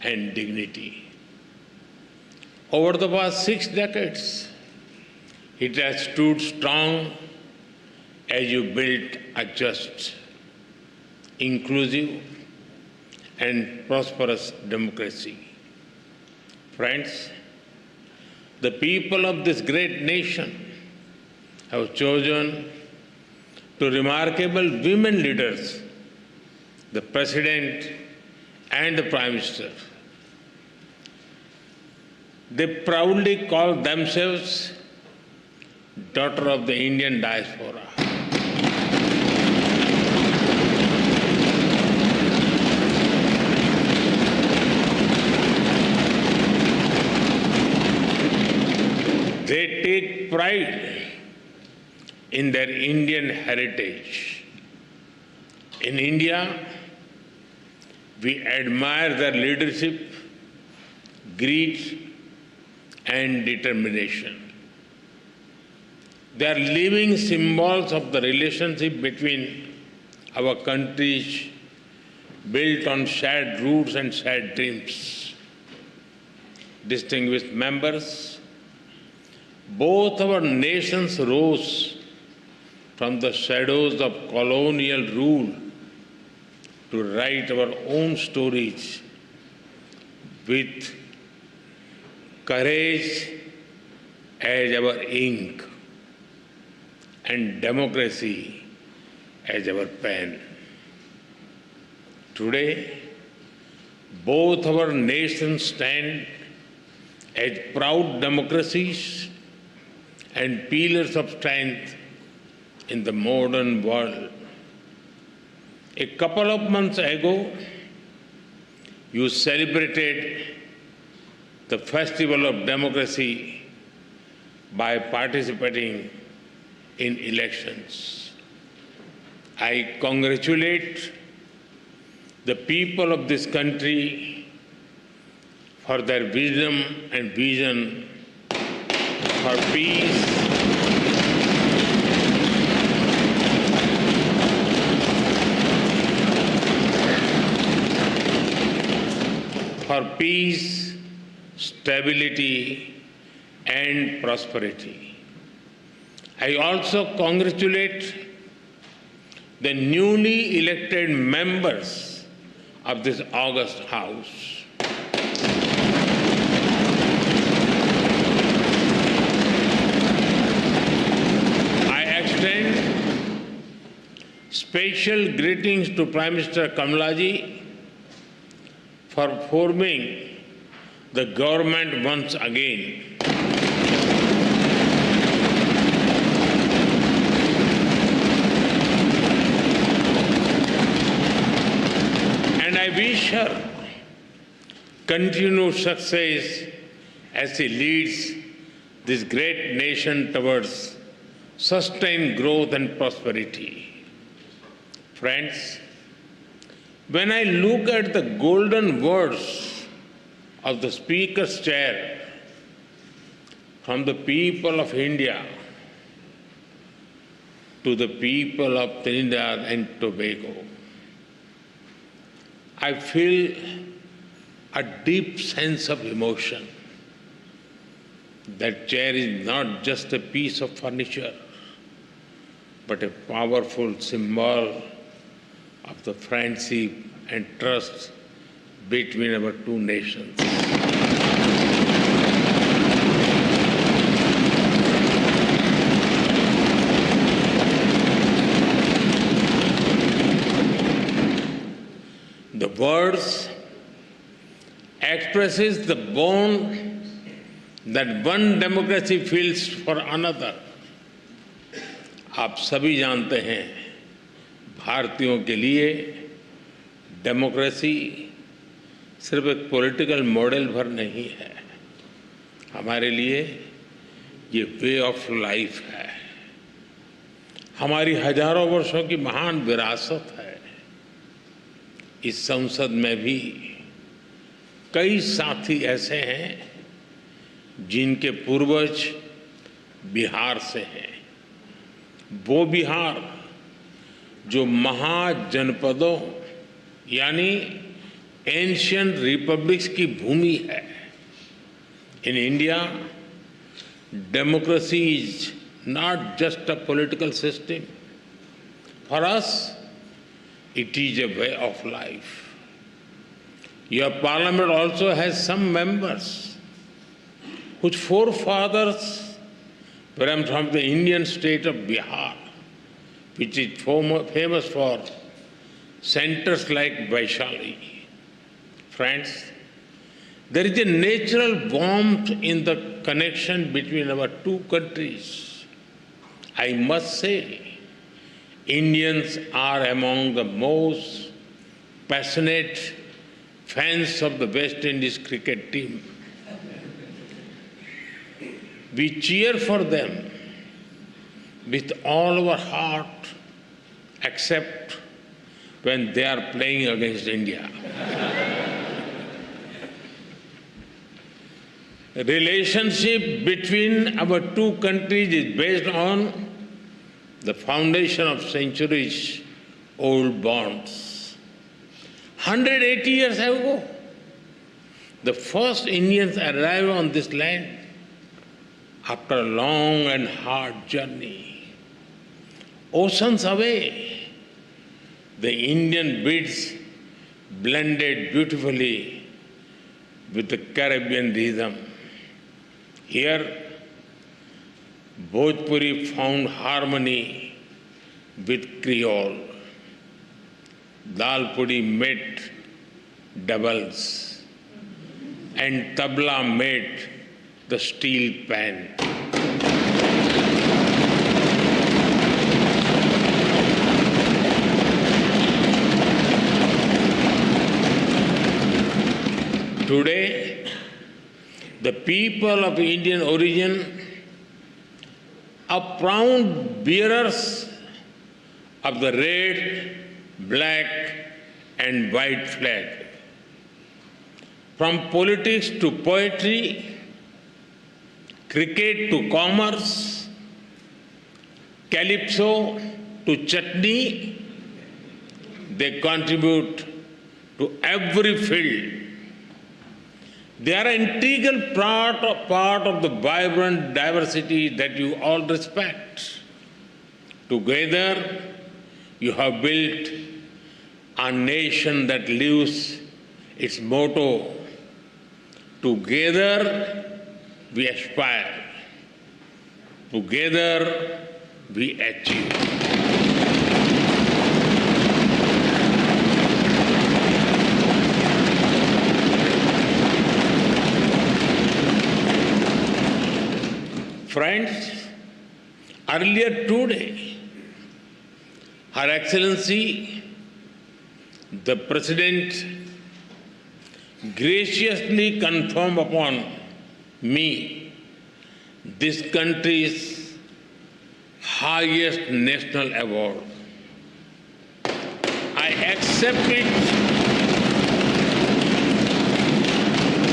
and dignity. Over the past 6 decades, it has stood strong as you built a just, inclusive, and prosperous democracy. Friends, the people of this great nation have chosen two remarkable women leaders, the President and the Prime Minister. They proudly call themselves daughter of the Indian diaspora. They take pride in their Indian heritage. In India, we admire their leadership, grit, and determination. They are living symbols of the relationship between our countries, built on shared roots and shared dreams. Distinguished members, both our nations rose from the shadows of colonial rule to write our own stories with courage as our ink and democracy as our pen. Today, both our nations stand as proud democracies and pillars of strength in the modern world. A couple of months ago, you celebrated the Festival of Democracy by participating in elections. I congratulate the people of this country for their wisdom and vision for peace, stability, and prosperity. I also congratulate the newly elected members of this august House. I extend special greetings to Prime Minister Kamalaji for forming the government once again. And I wish her continued success as she leads this great nation towards sustained growth and prosperity. Friends, when I look at the golden words of the Speaker's chair from the people of India to the people of Trinidad and Tobago, I feel a deep sense of emotion. That chair is not just a piece of furniture, but a powerful symbol of the friendship and trust between our two nations. The words expresses the bond that one democracy feels for another. आप सभी जानते हैं, भारतीयों के लिए democracy सिर्फ एक political model भर नहीं है, हमारे लिए ये वे ऑफ लाइफ है, हमारी हजारों वर्षों की महान विरासत है। इस संसद में भी कई साथी ऐसे हैं जिनके पूर्वज बिहार से हैं। वो बिहार जो महाजनपदों यानी एंशिएंट रिपब्लिक्स की भूमि है। In India, democracy is not just a political system, for us it is a way of life. Your parliament also has some members whose forefathers were from the Indian state of Bihar, which is famous for centers like Vaishali. Friends, there is a natural warmth in the connection between our two countries. I must say, Indians are among the most passionate fans of the West Indies cricket team. We cheer for them with all our heart, except when they are playing against India. The relationship between our two countries is based on the foundation of centuries-old bonds. 180 years ago, the first Indians arrived on this land after a long and hard journey. Oceans away, the Indian beats blended beautifully with the Caribbean rhythm. Here, Bhojpuri found harmony with Creole. Dal puri met doubles, and tabla met the steel pan. Today, the people of Indian origin are proud bearers of the red, black, and white flag. From politics to poetry, cricket to commerce, calypso to chutney, they contribute to every field. They are an integral part of the vibrant diversity that you all respect. Together, you have built a nation that lives its motto, together we aspire, together we achieve. Friends, earlier today, Her Excellency, the President, graciously confirmed upon me this country's highest national award. I accept it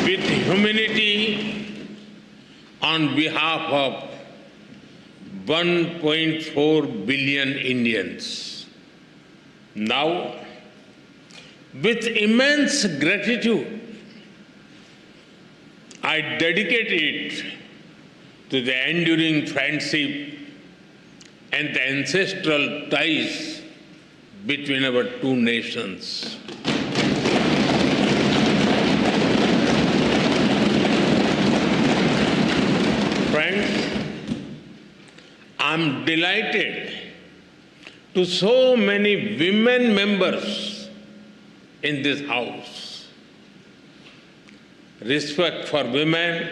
with humility on behalf of 1.4 billion Indians. Now, with immense gratitude, I dedicate it to the enduring friendship and the ancestral ties between our two nations. Friends, I'm delighted to so many women members in this House. Respect for women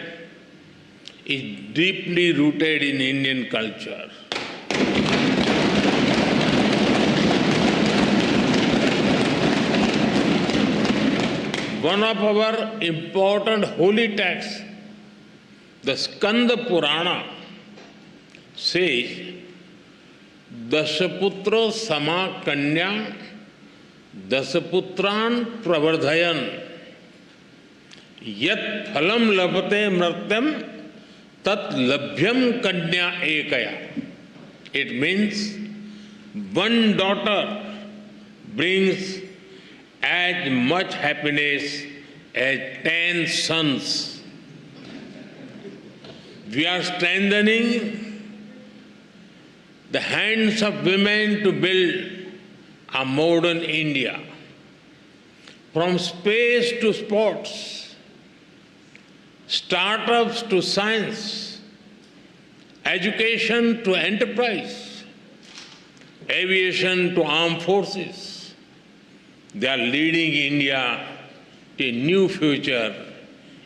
is deeply rooted in Indian culture. One of our important holy texts, the Skanda Purana, says, Dashaputro sama kanya Dasaputran pravardhayan Yat phalam labhate mratyam tat labhyam kanya ekaya. It means one daughter brings as much happiness as 10 sons. We are strengthening the hands of women to build a modern India. From space to sports, startups to science, education to enterprise, aviation to armed forces, they are leading India to a new future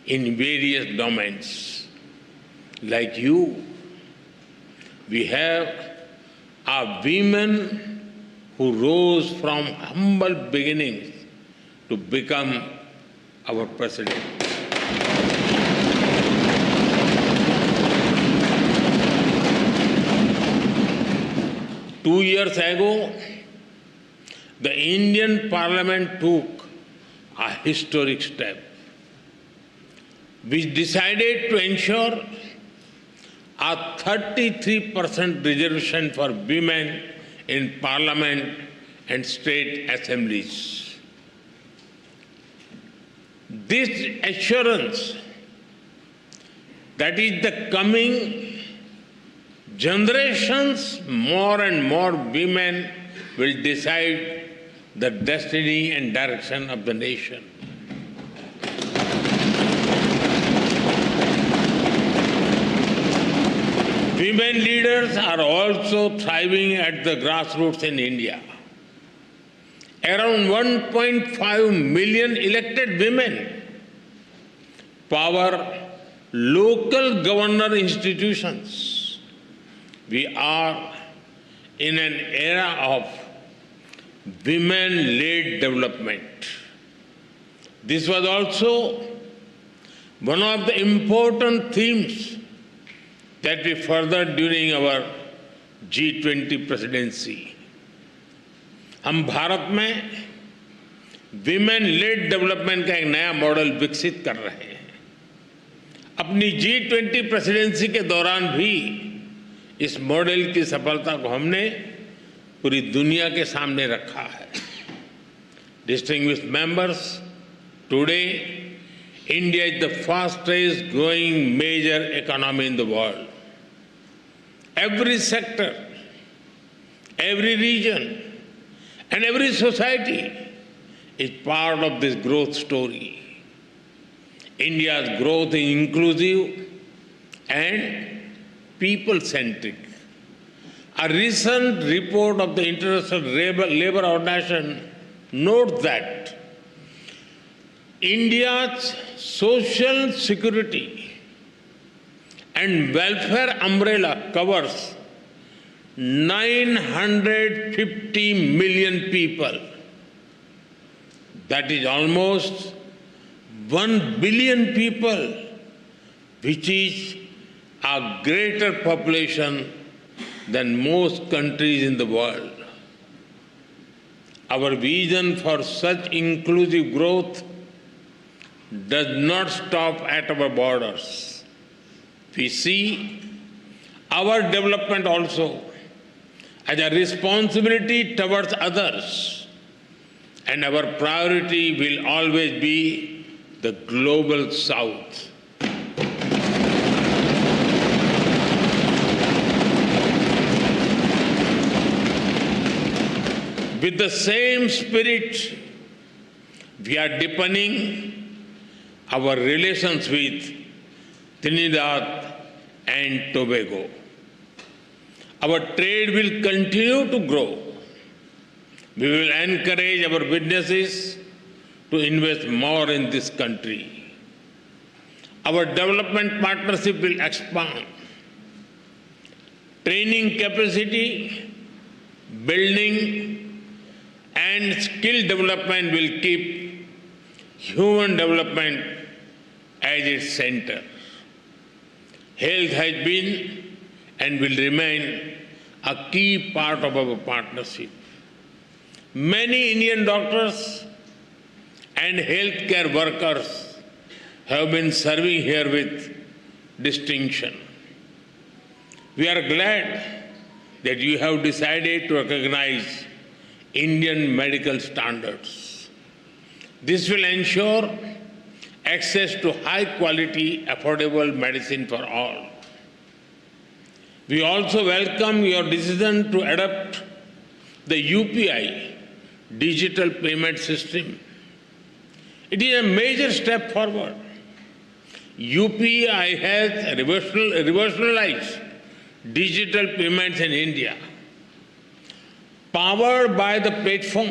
in various domains. Like you, we have a women who rose from humble beginnings to become our president. Two years ago, the Indian Parliament took a historic step, which decided to ensure a 33% reservation for women in Parliament and state assemblies. This assurance that is the coming generations, more and more women will decide the destiny and direction of the nation. Women leaders are also thriving at the grassroots in India. Around 1.5 million elected women power local governor institutions. We are in an era of women-led development. This was also one of the important themes that we furthered during our G20 presidency. हम भारत में women lead development का एक नया model विकसित कर रहे हैं। अपनी G20 प्रेसिडेंसी के दौरान भी इस मॉडल की सफलता को हमने पूरी दुनिया के सामने रखा है। Distinguished members, today India is the fastest growing major economy in the world. Every sector, every region And every society is part of this growth story. India's growth is inclusive and people-centric. A recent report of the International Labour Organization notes that India's social security and welfare umbrella covers 950 million people. That is almost 1 billion people, which is a greater population than most countries in the world. Our vision for such inclusive growth does not stop at our borders. We see our development also as a responsibility towards others, and our priority will always be the global South. With the same spirit, we are deepening our relations with Trinidad and Tobago. Our trade will continue to grow. We will encourage our businesses to invest more in this country. Our development partnership will expand. Training capacity, building, and skill development will keep human development as its center. Health has been and will remain a key part of our partnership. Many Indian doctors and healthcare workers have been serving here with distinction. We are glad that you have decided to recognize Indian medical standards. This will ensure access to high-quality, affordable medicine for all. We also welcome your decision to adopt the UPI digital payment system. It is a major step forward. UPI has revolutionized digital payments in India. Powered by the platform,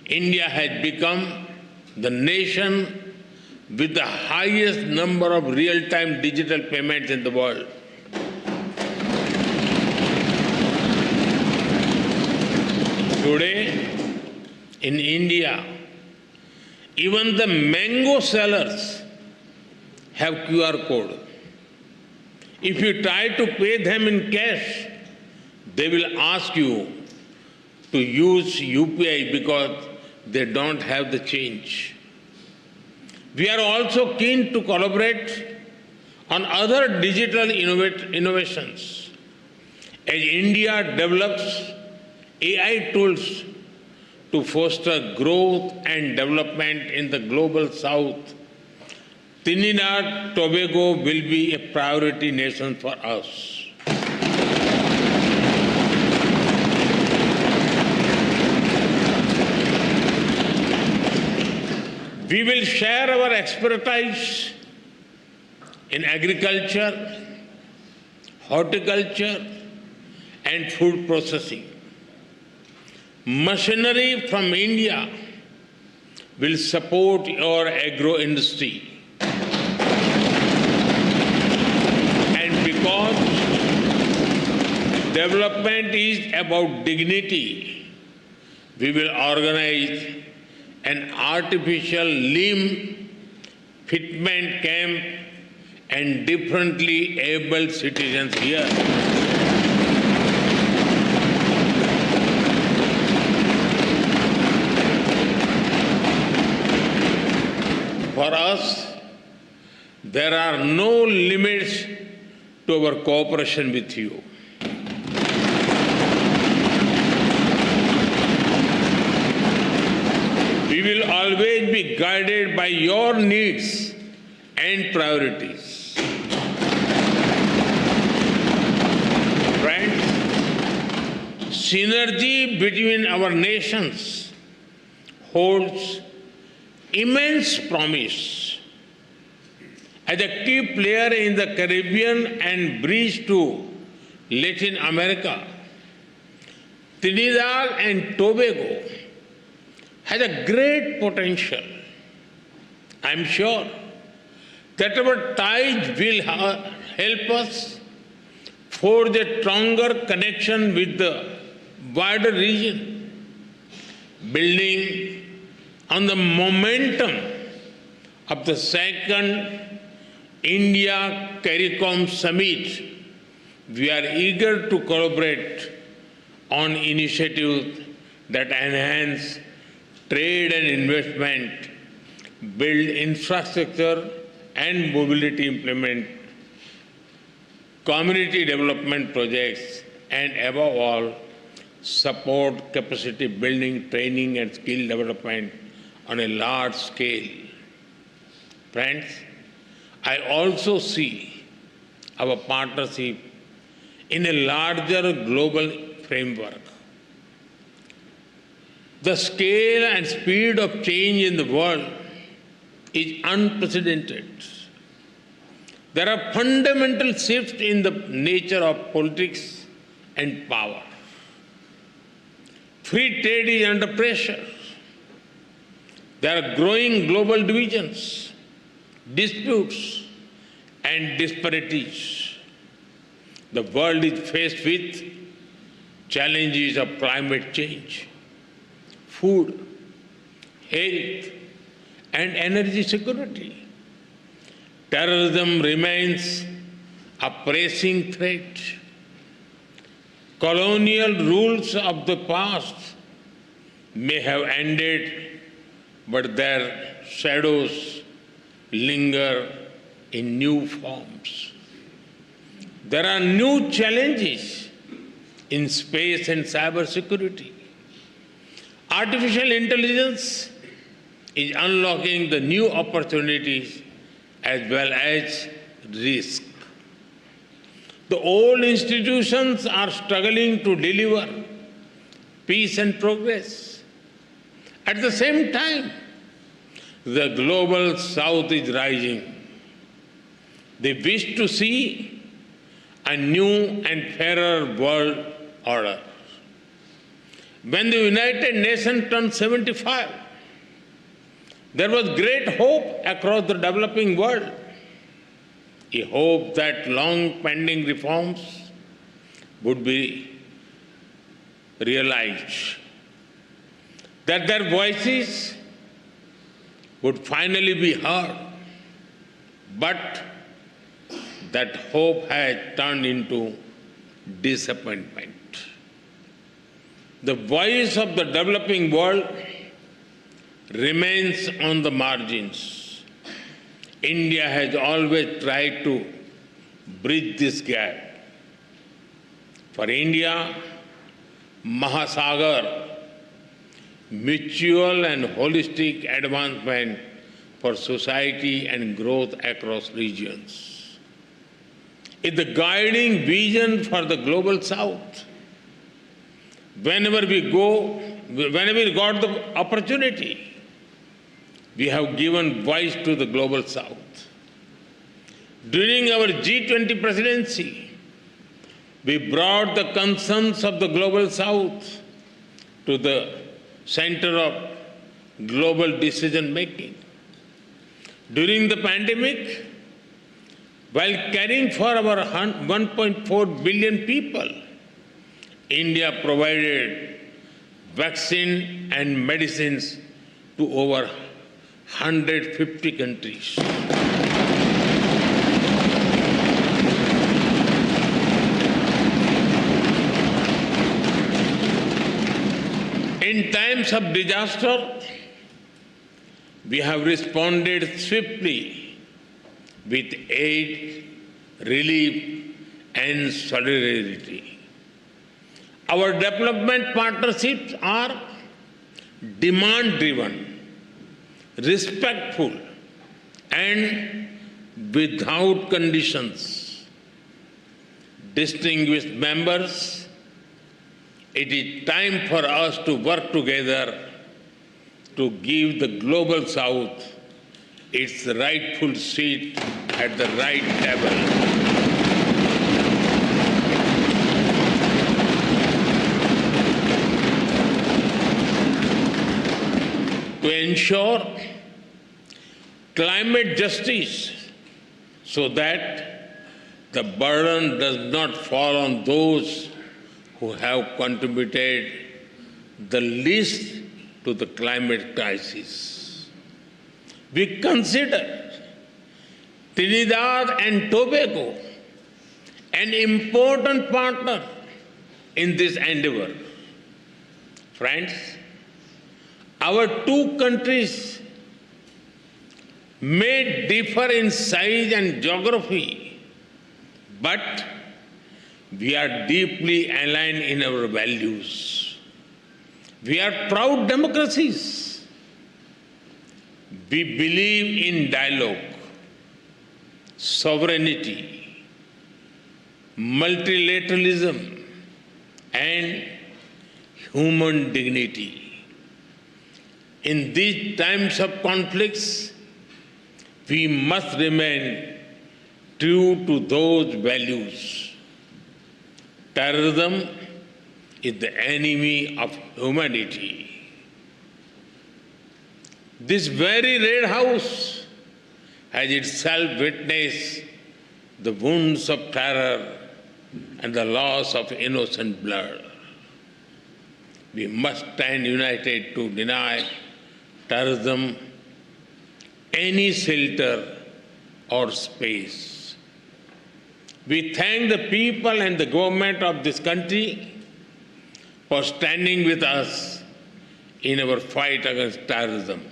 India has become the nation with the highest number of real-time digital payments in the world. Today, in India, even the mango sellers have QR code. If you try to pay them in cash, they will ask you to use UPI because they don't have the change. We are also keen to collaborate on other digital innovations. As India develops AI tools to foster growth and development in the global South, Trinidad Tobago will be a priority nation for us. We will share our expertise in agriculture, horticulture, and food processing. Machinery from India will support your agro industry. And because development is about dignity, we will organize an artificial limb fitment camp and differently able citizens here. For us, there are no limits to our cooperation with you. We will always be guided by your needs and priorities. Friends, synergy between our nations holds immense promise. As a key player in the Caribbean and bridge to Latin America, Trinidad and Tobago has a great potential. I'm sure that our ties will help us forge a stronger connection with the wider region, building on the momentum of the second India-CARICOM summit. We are eager to collaborate on initiatives that enhance trade and investment, build infrastructure and mobility, implement community development projects, and above all, support capacity building, training and skill development on a large scale. Friends, I also see our partnership in a larger global framework. The scale and speed of change in the world is unprecedented. There are fundamental shifts in the nature of politics and power. Free trade is under pressure. There are growing global divisions, disputes, and disparities. The world is faced with challenges of climate change, food, health, and energy security. Terrorism remains a pressing threat. Colonial rules of the past may have ended, but their shadows linger in new forms. There are new challenges in space and cybersecurity. Artificial intelligence is unlocking the new opportunities as well as risk. The old institutions are struggling to deliver peace and progress. At the same time, the global south is rising. They wish to see a new and fairer world order. When the United Nations turned 75, there was great hope across the developing world. A hope that long-pending reforms would be realized, that their voices would finally be heard. But that hope has turned into disappointment. The voice of the developing world remains on the margins. India has always tried to bridge this gap. For India, Mahasagar, mutual and holistic advancement for society and growth across regions, is the guiding vision for the global south. Whenever we got the opportunity, we have given voice to the global south. During our G20 presidency, we brought the concerns of the global south to the center of global decision making. During the pandemic, while caring for our 1.4 billion people, India provided vaccine and medicines to over 150 countries. In times of disaster, we have responded swiftly with aid, relief, and solidarity. Our development partnerships are demand-driven, respectful, and without conditions. Distinguished members, It is time for us to work together to give the global South its rightful seat at the right table. To ensure climate justice so that the burden does not fall on those who have contributed the least to the climate crisis. We consider Trinidad and Tobago an important partner in this endeavor. Friends, our two countries may differ in size and geography, but we are deeply aligned in our values. We are proud democracies. We believe in dialogue, sovereignty, multilateralism, and human dignity. In these times of conflicts, we must remain true to those values. Terrorism is the enemy of humanity. This very Red House has itself witnessed the wounds of terror and the loss of innocent blood. We must stand united to deny terrorism any shelter or space. We thank the people and the government of this country for standing with us in our fight against terrorism.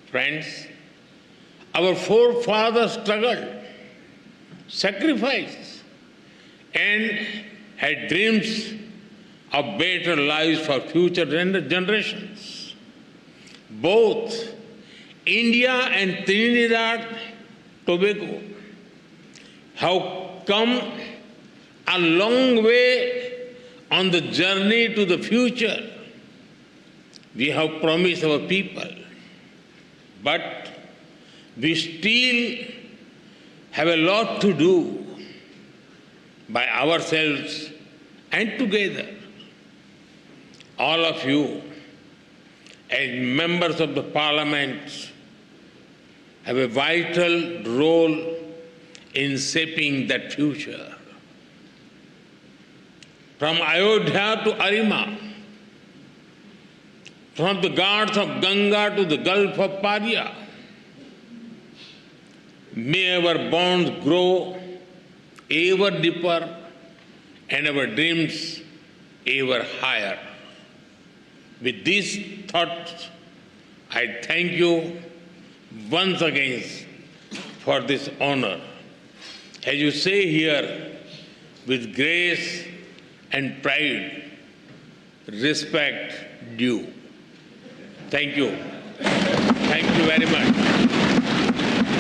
Friends, our forefathers struggled, sacrificed, and had dreams of better lives for future generations. Both India and Trinidad Tobago have come a long way on the journey to the future we have promised our people. But we still have a lot to do by ourselves and together. All of you, as members of the Parliament, have a vital role in shaping that future. From Ayodhya to Arima, from the Ghats of Ganga to the Gulf of Paria, may our bonds grow ever deeper and our dreams ever higher. With these thoughts, I thank you once again for this honor. As you say here, with grace and pride, respect due. Thank you. Thank you very much.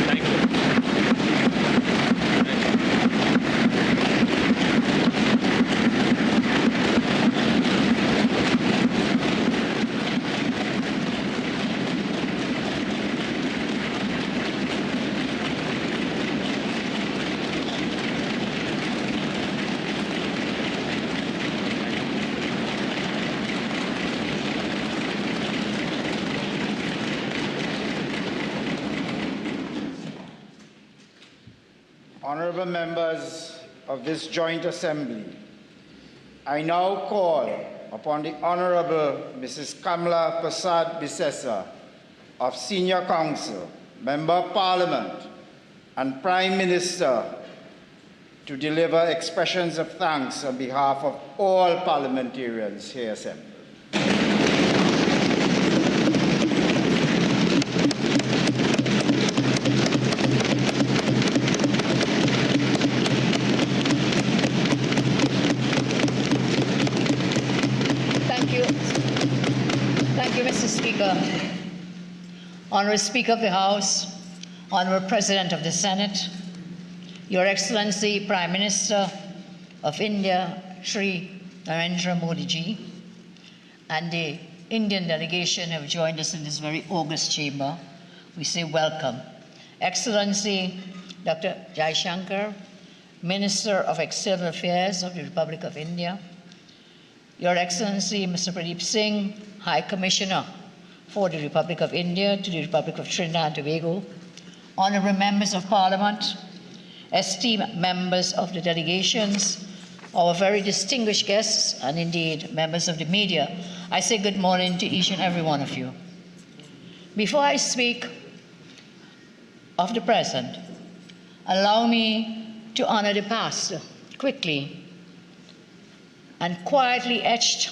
Thank you. Honorable members of this joint assembly, I now call upon the Honorable Mrs. Kamla Prasad Bissessa of Senior Council, Member of Parliament, and Prime Minister to deliver expressions of thanks on behalf of all parliamentarians here assembled. Honorable Speaker of the House, Honorable President of the Senate, Your Excellency Prime Minister of India, Shri Narendra Modi ji, and the Indian delegation have joined us in this very august chamber. We say welcome. Excellency Dr. Jaishankar, Minister of External Affairs of the Republic of India, Your Excellency Mr. Pradeep Singh, High Commissioner for the Republic of India to the Republic of Trinidad and Tobago, honorable members of Parliament, esteemed members of the delegations, our very distinguished guests, and indeed members of the media, I say good morning to each and every one of you. Before I speak of the present, allow me to honor the past quickly and quietly etched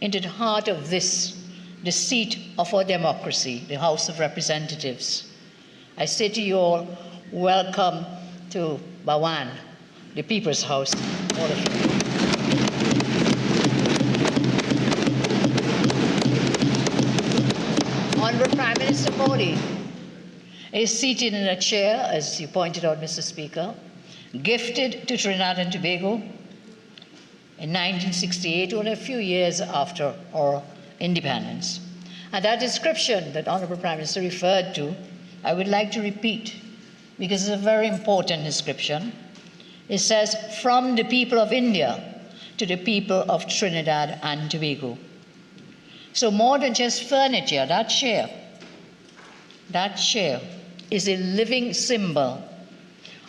into the heart of this, the seat of our democracy, the House of Representatives. I say to you all, welcome to Bhawan, the People's House, all of you. Honorable Prime Minister Modi is seated in a chair, as you pointed out, Mr. Speaker, gifted to Trinidad and Tobago in 1968, only a few years after our independence. And that description that Honorable Prime Minister referred to, I would like to repeat, because it's a very important description. It says, from the people of India to the people of Trinidad and Tobago. So more than just furniture, that chair is a living symbol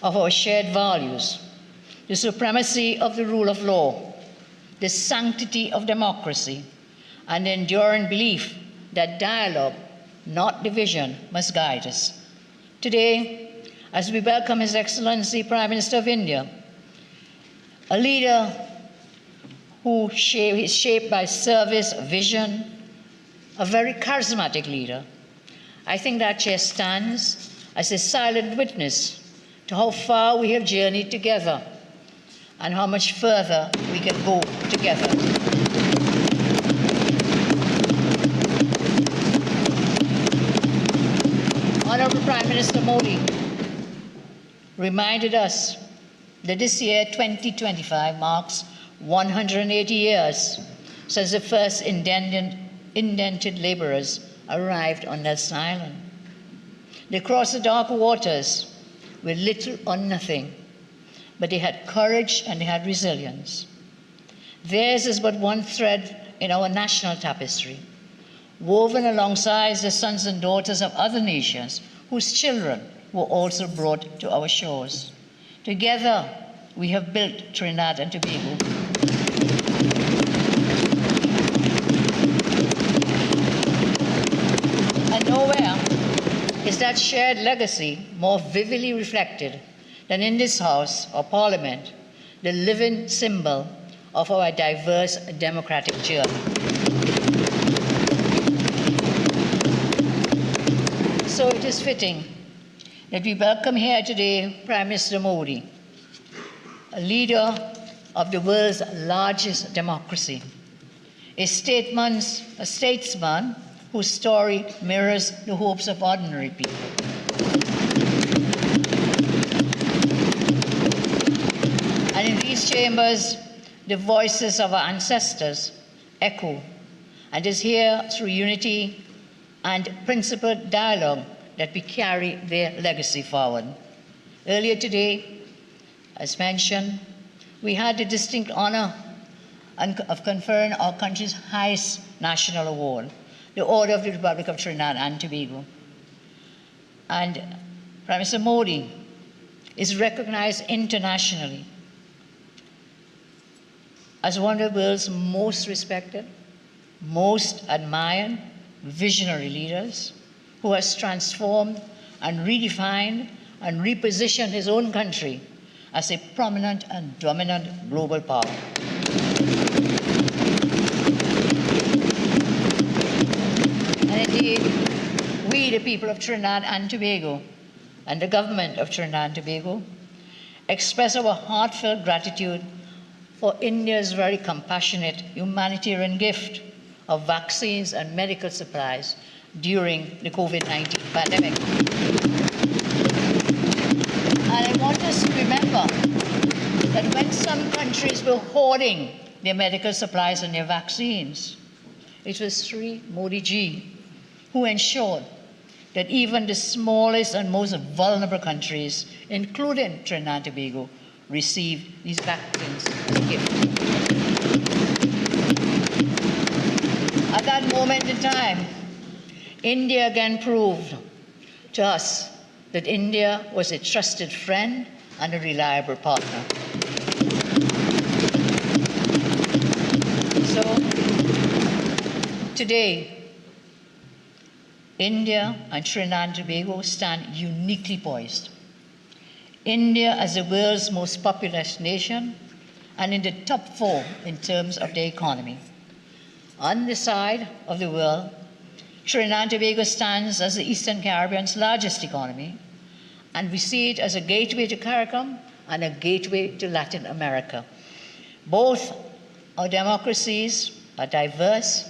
of our shared values, the supremacy of the rule of law, the sanctity of democracy, and the enduring belief that dialogue, not division, must guide us. Today, as we welcome His Excellency Prime Minister of India, a leader who is shaped by service, vision, a very charismatic leader, I think that chair stands as a silent witness to how far we have journeyed together and how much further we can go together. Honorable Prime Minister Modi reminded us that this year, 2025, marks 180 years since the first indented laborers arrived on Nelson Island. They crossed the dark waters with little or nothing, but they had courage and they had resilience. Theirs is but one thread in our national tapestry, woven alongside the sons and daughters of other nations whose children were also brought to our shores. Together, we have built Trinidad and Tobago. And nowhere is that shared legacy more vividly reflected than in this House or Parliament, the living symbol of our diverse democratic journey. So it is fitting that we welcome here today Prime Minister Modi, a leader of the world's largest democracy, a statesman whose story mirrors the hopes of ordinary people. And in these chambers, the voices of our ancestors echo, and it's here through unity and principled dialogue that we carry their legacy forward. Earlier today, as mentioned, we had the distinct honor of conferring our country's highest national award, the Order of the Republic of Trinidad and Tobago. And Prime Minister Modi is recognized internationally as one of the world's most respected, most admired, visionary leaders who has transformed and redefined and repositioned his own country as a prominent and dominant global power. And indeed, we, the people of Trinidad and Tobago, and the government of Trinidad and Tobago, express our heartfelt gratitude for India's very compassionate humanitarian gift of vaccines and medical supplies during the COVID-19 pandemic. And I want us to remember that when some countries were hoarding their medical supplies and their vaccines. It was Sri Modi ji who ensured that even the smallest and most vulnerable countries, including Trinidad and Tobago, received these vaccines as a gift. At that moment in time, India again proved to us that India was a trusted friend and a reliable partner. So, today, India and Trinidad and Tobago stand uniquely poised. India as the world's most populous nation and in the top 4 in terms of their economy. On the side of the world, Trinidad and Tobago stands as the Eastern Caribbean's largest economy, and we see it as a gateway to CARICOM and a gateway to Latin America. Both our democracies are diverse,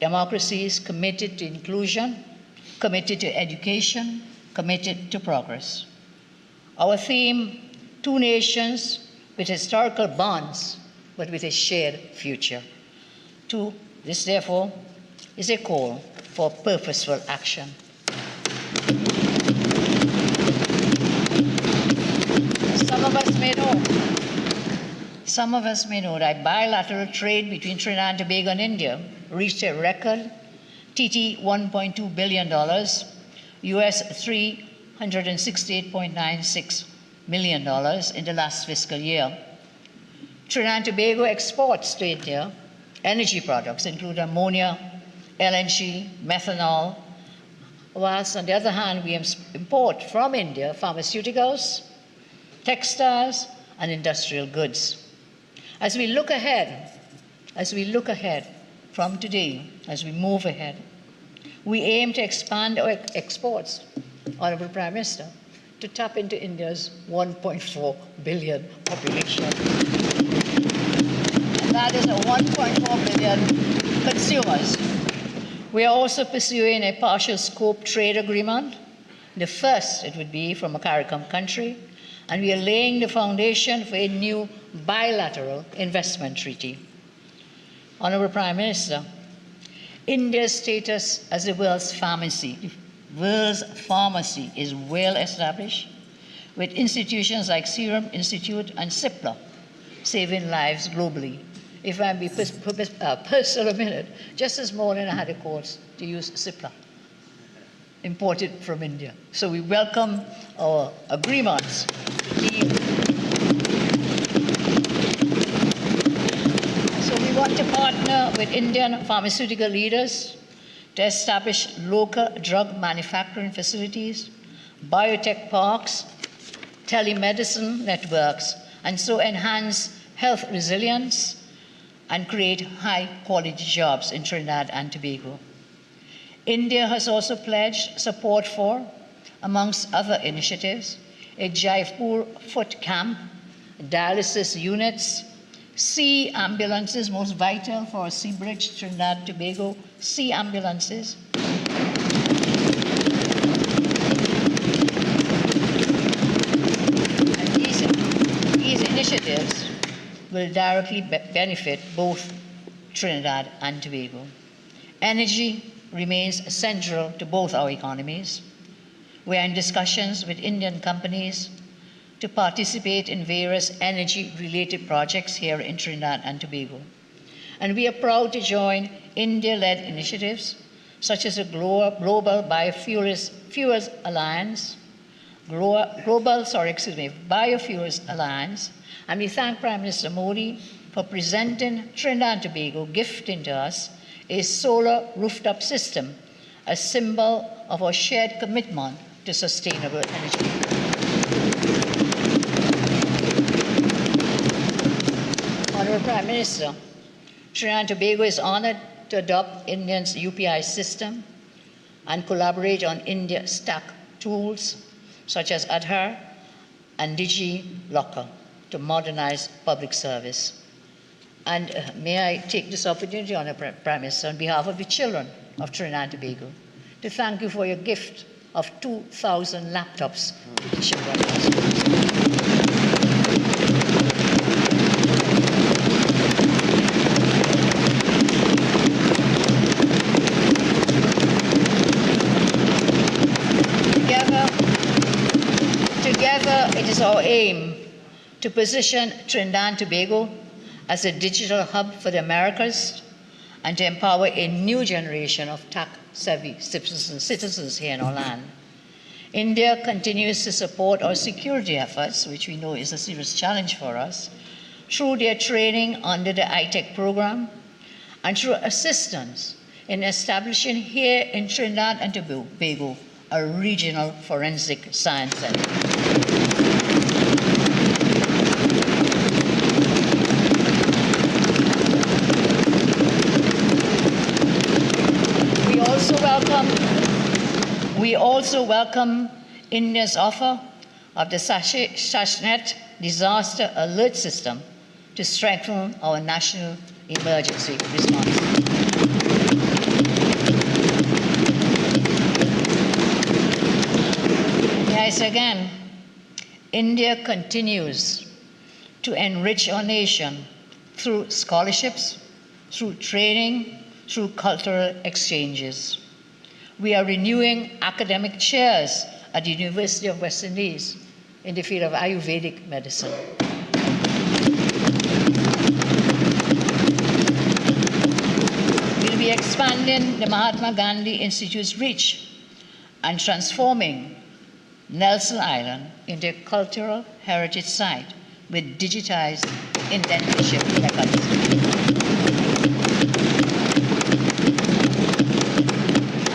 democracies committed to inclusion, committed to education, committed to progress. Our theme, 2 nations with historical bonds, but with a shared future. This, therefore, is a call for purposeful action. Some of us may know that bilateral trade between Trinidad and Tobago and India reached a record TT $1.2 billion, US $368.96 million in the last fiscal year. Trinidad and Tobago exports to India energy products, including ammonia, LNG, methanol, whilst on the other hand, we import from India pharmaceuticals, textiles, and industrial goods. As we look ahead from today, as we move ahead, we aim to expand our exports, Honorable Prime Minister, to tap into India's 1.4 billion population. And that is a 1.4 billion consumers. We are also pursuing a partial scope trade agreement. The first it would be from a CARICOM country, and we are laying the foundation for a new bilateral investment treaty. Honorable Prime Minister, India's status as the world's pharmacy is well established, with institutions like Serum Institute and CIPLA saving lives globally. If I may be personal a minute, just this morning I had a course to use CIPLA, imported from India. So we welcome our agreements. So we want to partner with Indian pharmaceutical leaders to establish local drug manufacturing facilities, biotech parks, telemedicine networks, and so enhance health resilience and create high-quality jobs in Trinidad and Tobago. India has also pledged support for, amongst other initiatives, a Jaipur foot camp, dialysis units, sea ambulances, most vital for Seabridge, Trinidad and Tobago, sea ambulances. And these initiatives will directly benefit both Trinidad and Tobago. Energy remains central to both our economies. We are in discussions with Indian companies to participate in various energy-related projects here in Trinidad and Tobago. And we are proud to join India-led initiatives such as the Global Biofuels Alliance, Biofuels Alliance, and we thank Prime Minister Modi for presenting Trinidad and Tobago, gifting to us a solar rooftop system, a symbol of our shared commitment to sustainable energy. Honorable Prime Minister, Trinidad and Tobago is honored to adopt India's UPI system and collaborate on India stack tools such as Aadhaar and DigiLocker to modernize public service. And may I take this opportunity, Honorable Prime Minister, on behalf of the children of Trinidad and Tobago, to thank you for your gift of 2,000 laptops to the children. our aim to position Trinidad and Tobago as a digital hub for the Americas and to empower a new generation of tech-savvy citizens here in our land. India continues to support our security efforts, which we know is a serious challenge for us, through their training under the ITEC program and through assistance in establishing here in Trinidad and Tobago a regional forensic science center. We also welcome India's offer of the SASNet disaster alert system to strengthen our national emergency response. Yes, again, India continues to enrich our nation through scholarships, through training, through cultural exchanges. We are renewing academic chairs at the University of West Indies in the field of Ayurvedic medicine. We'll be expanding the Mahatma Gandhi Institute's reach and transforming Nelson Island into a cultural heritage site with digitized indentation records.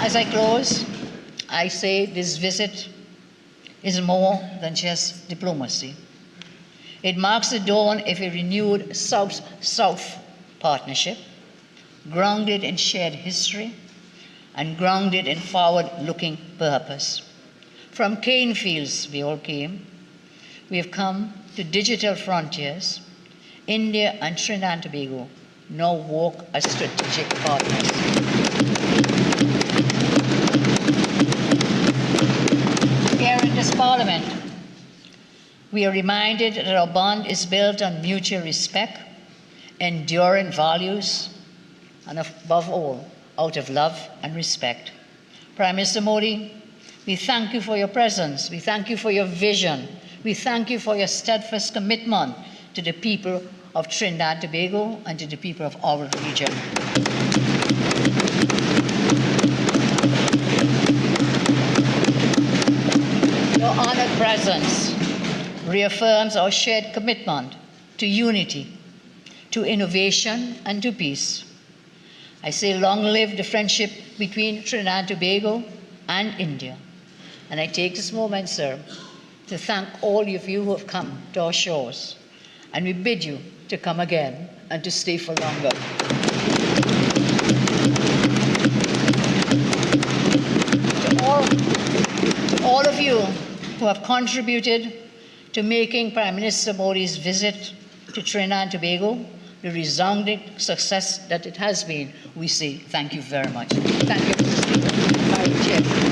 As I close, I say this visit is more than just diplomacy. It marks the dawn of a renewed South-South partnership, grounded in shared history and grounded in forward-looking purpose. From cane fields we all came. We have come to digital frontiers. India and Trinidad and Tobago now walk as strategic partners. Here in this Parliament, we are reminded that our bond is built on mutual respect, enduring values, and above all, out of love and respect. Prime Minister Modi, we thank you for your presence. We thank you for your vision. We thank you for your steadfast commitment to the people of Trinidad and Tobago and to the people of our region. Your honored presence reaffirms our shared commitment to unity, to innovation, and to peace. I say long live the friendship between Trinidad and Tobago and India. And I take this moment, sir, to thank all of you who have come to our shores. And we bid you to come again and to stay for longer. To all of you who have contributed to making Prime Minister Modi's visit to Trinidad and Tobago the resounding success that it has been, we say thank you very much. Thank you, Mr. Speaker. Madam Chair.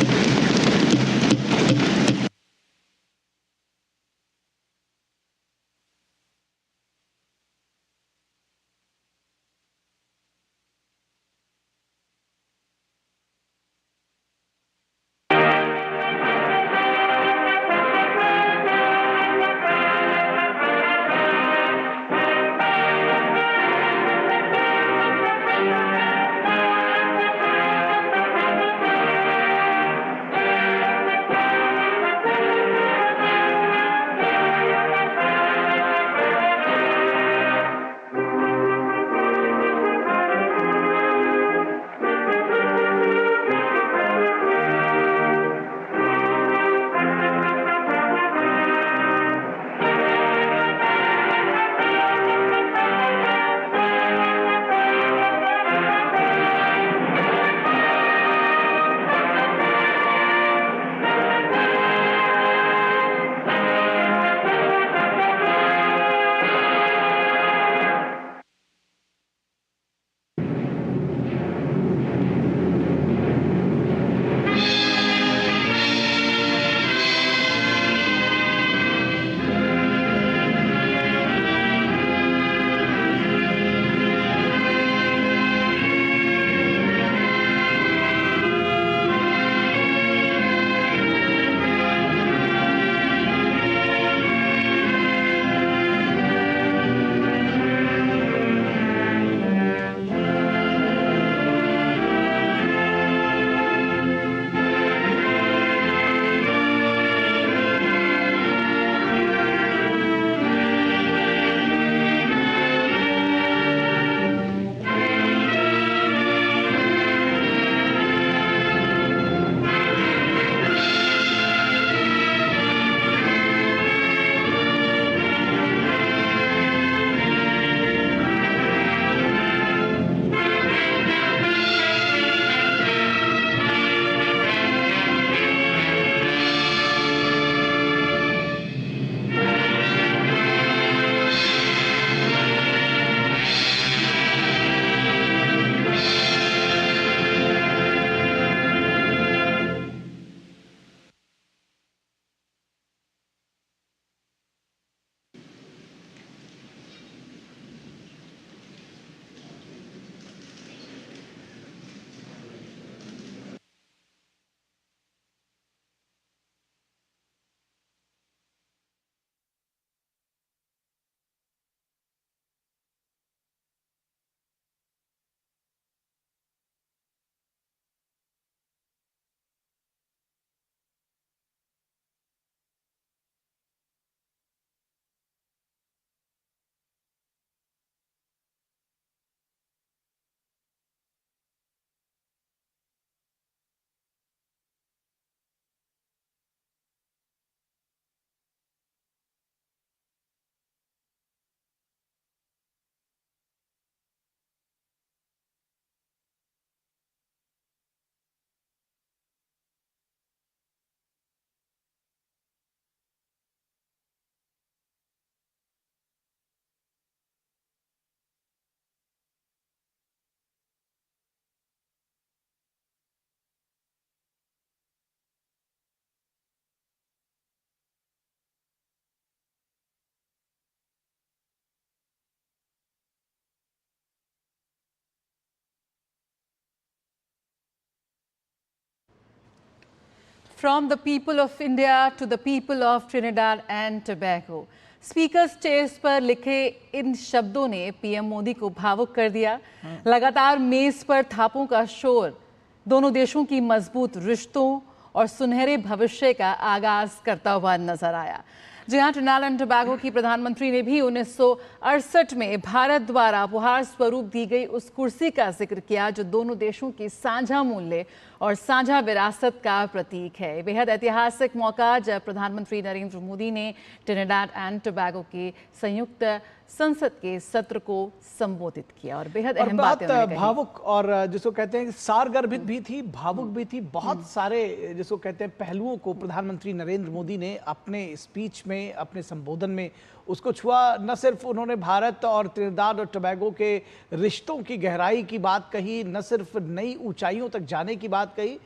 From the people of India to the people of Trinidad and Tobago. Speaker stage पर लिखे इन शब्दों ने PM Modi को भावुक कर दिया। लगातार मेज पर थापों का शोर दोनों देशों की मजबूत रिश्तों और सुनहरे भविष्य का आगाज करता हुआ नजर आया। जी हाँ, ट्रिनिडाद एंड टोबैगो की प्रधानमंत्री ने भी 1968 में भारत द्वारा उपहार स्वरूप दी गई उस कुर्सी का जिक्र किया जो दोनों देशों की साझा मूल्य और साझा विरासत का प्रतीक है। बेहद ऐतिहासिक मौका जब प्रधानमंत्री नरेंद्र मोदी ने ट्रिनिडाद एंड टोबैगो के संयुक्त संसद के सत्र को संबोधित किया और बेहद अहम बातें उन्होंने कही। भावुक और जिसको कहते हैं सारगर्भित भी थी, भावुक भी थी। बहुत सारे जिसको कहते हैं पहलुओं को प्रधानमंत्री नरेंद्र मोदी ने अपने स्पीच में, अपने संबोधन में उसको छुआ। न सिर्फ उन्होंने भारत और ट्रिनिडाद और टोबैगो के रिश्तों की गहराई की बात कही, न सिर्फ नई ऊंचाइयों तक जाने की बात कही,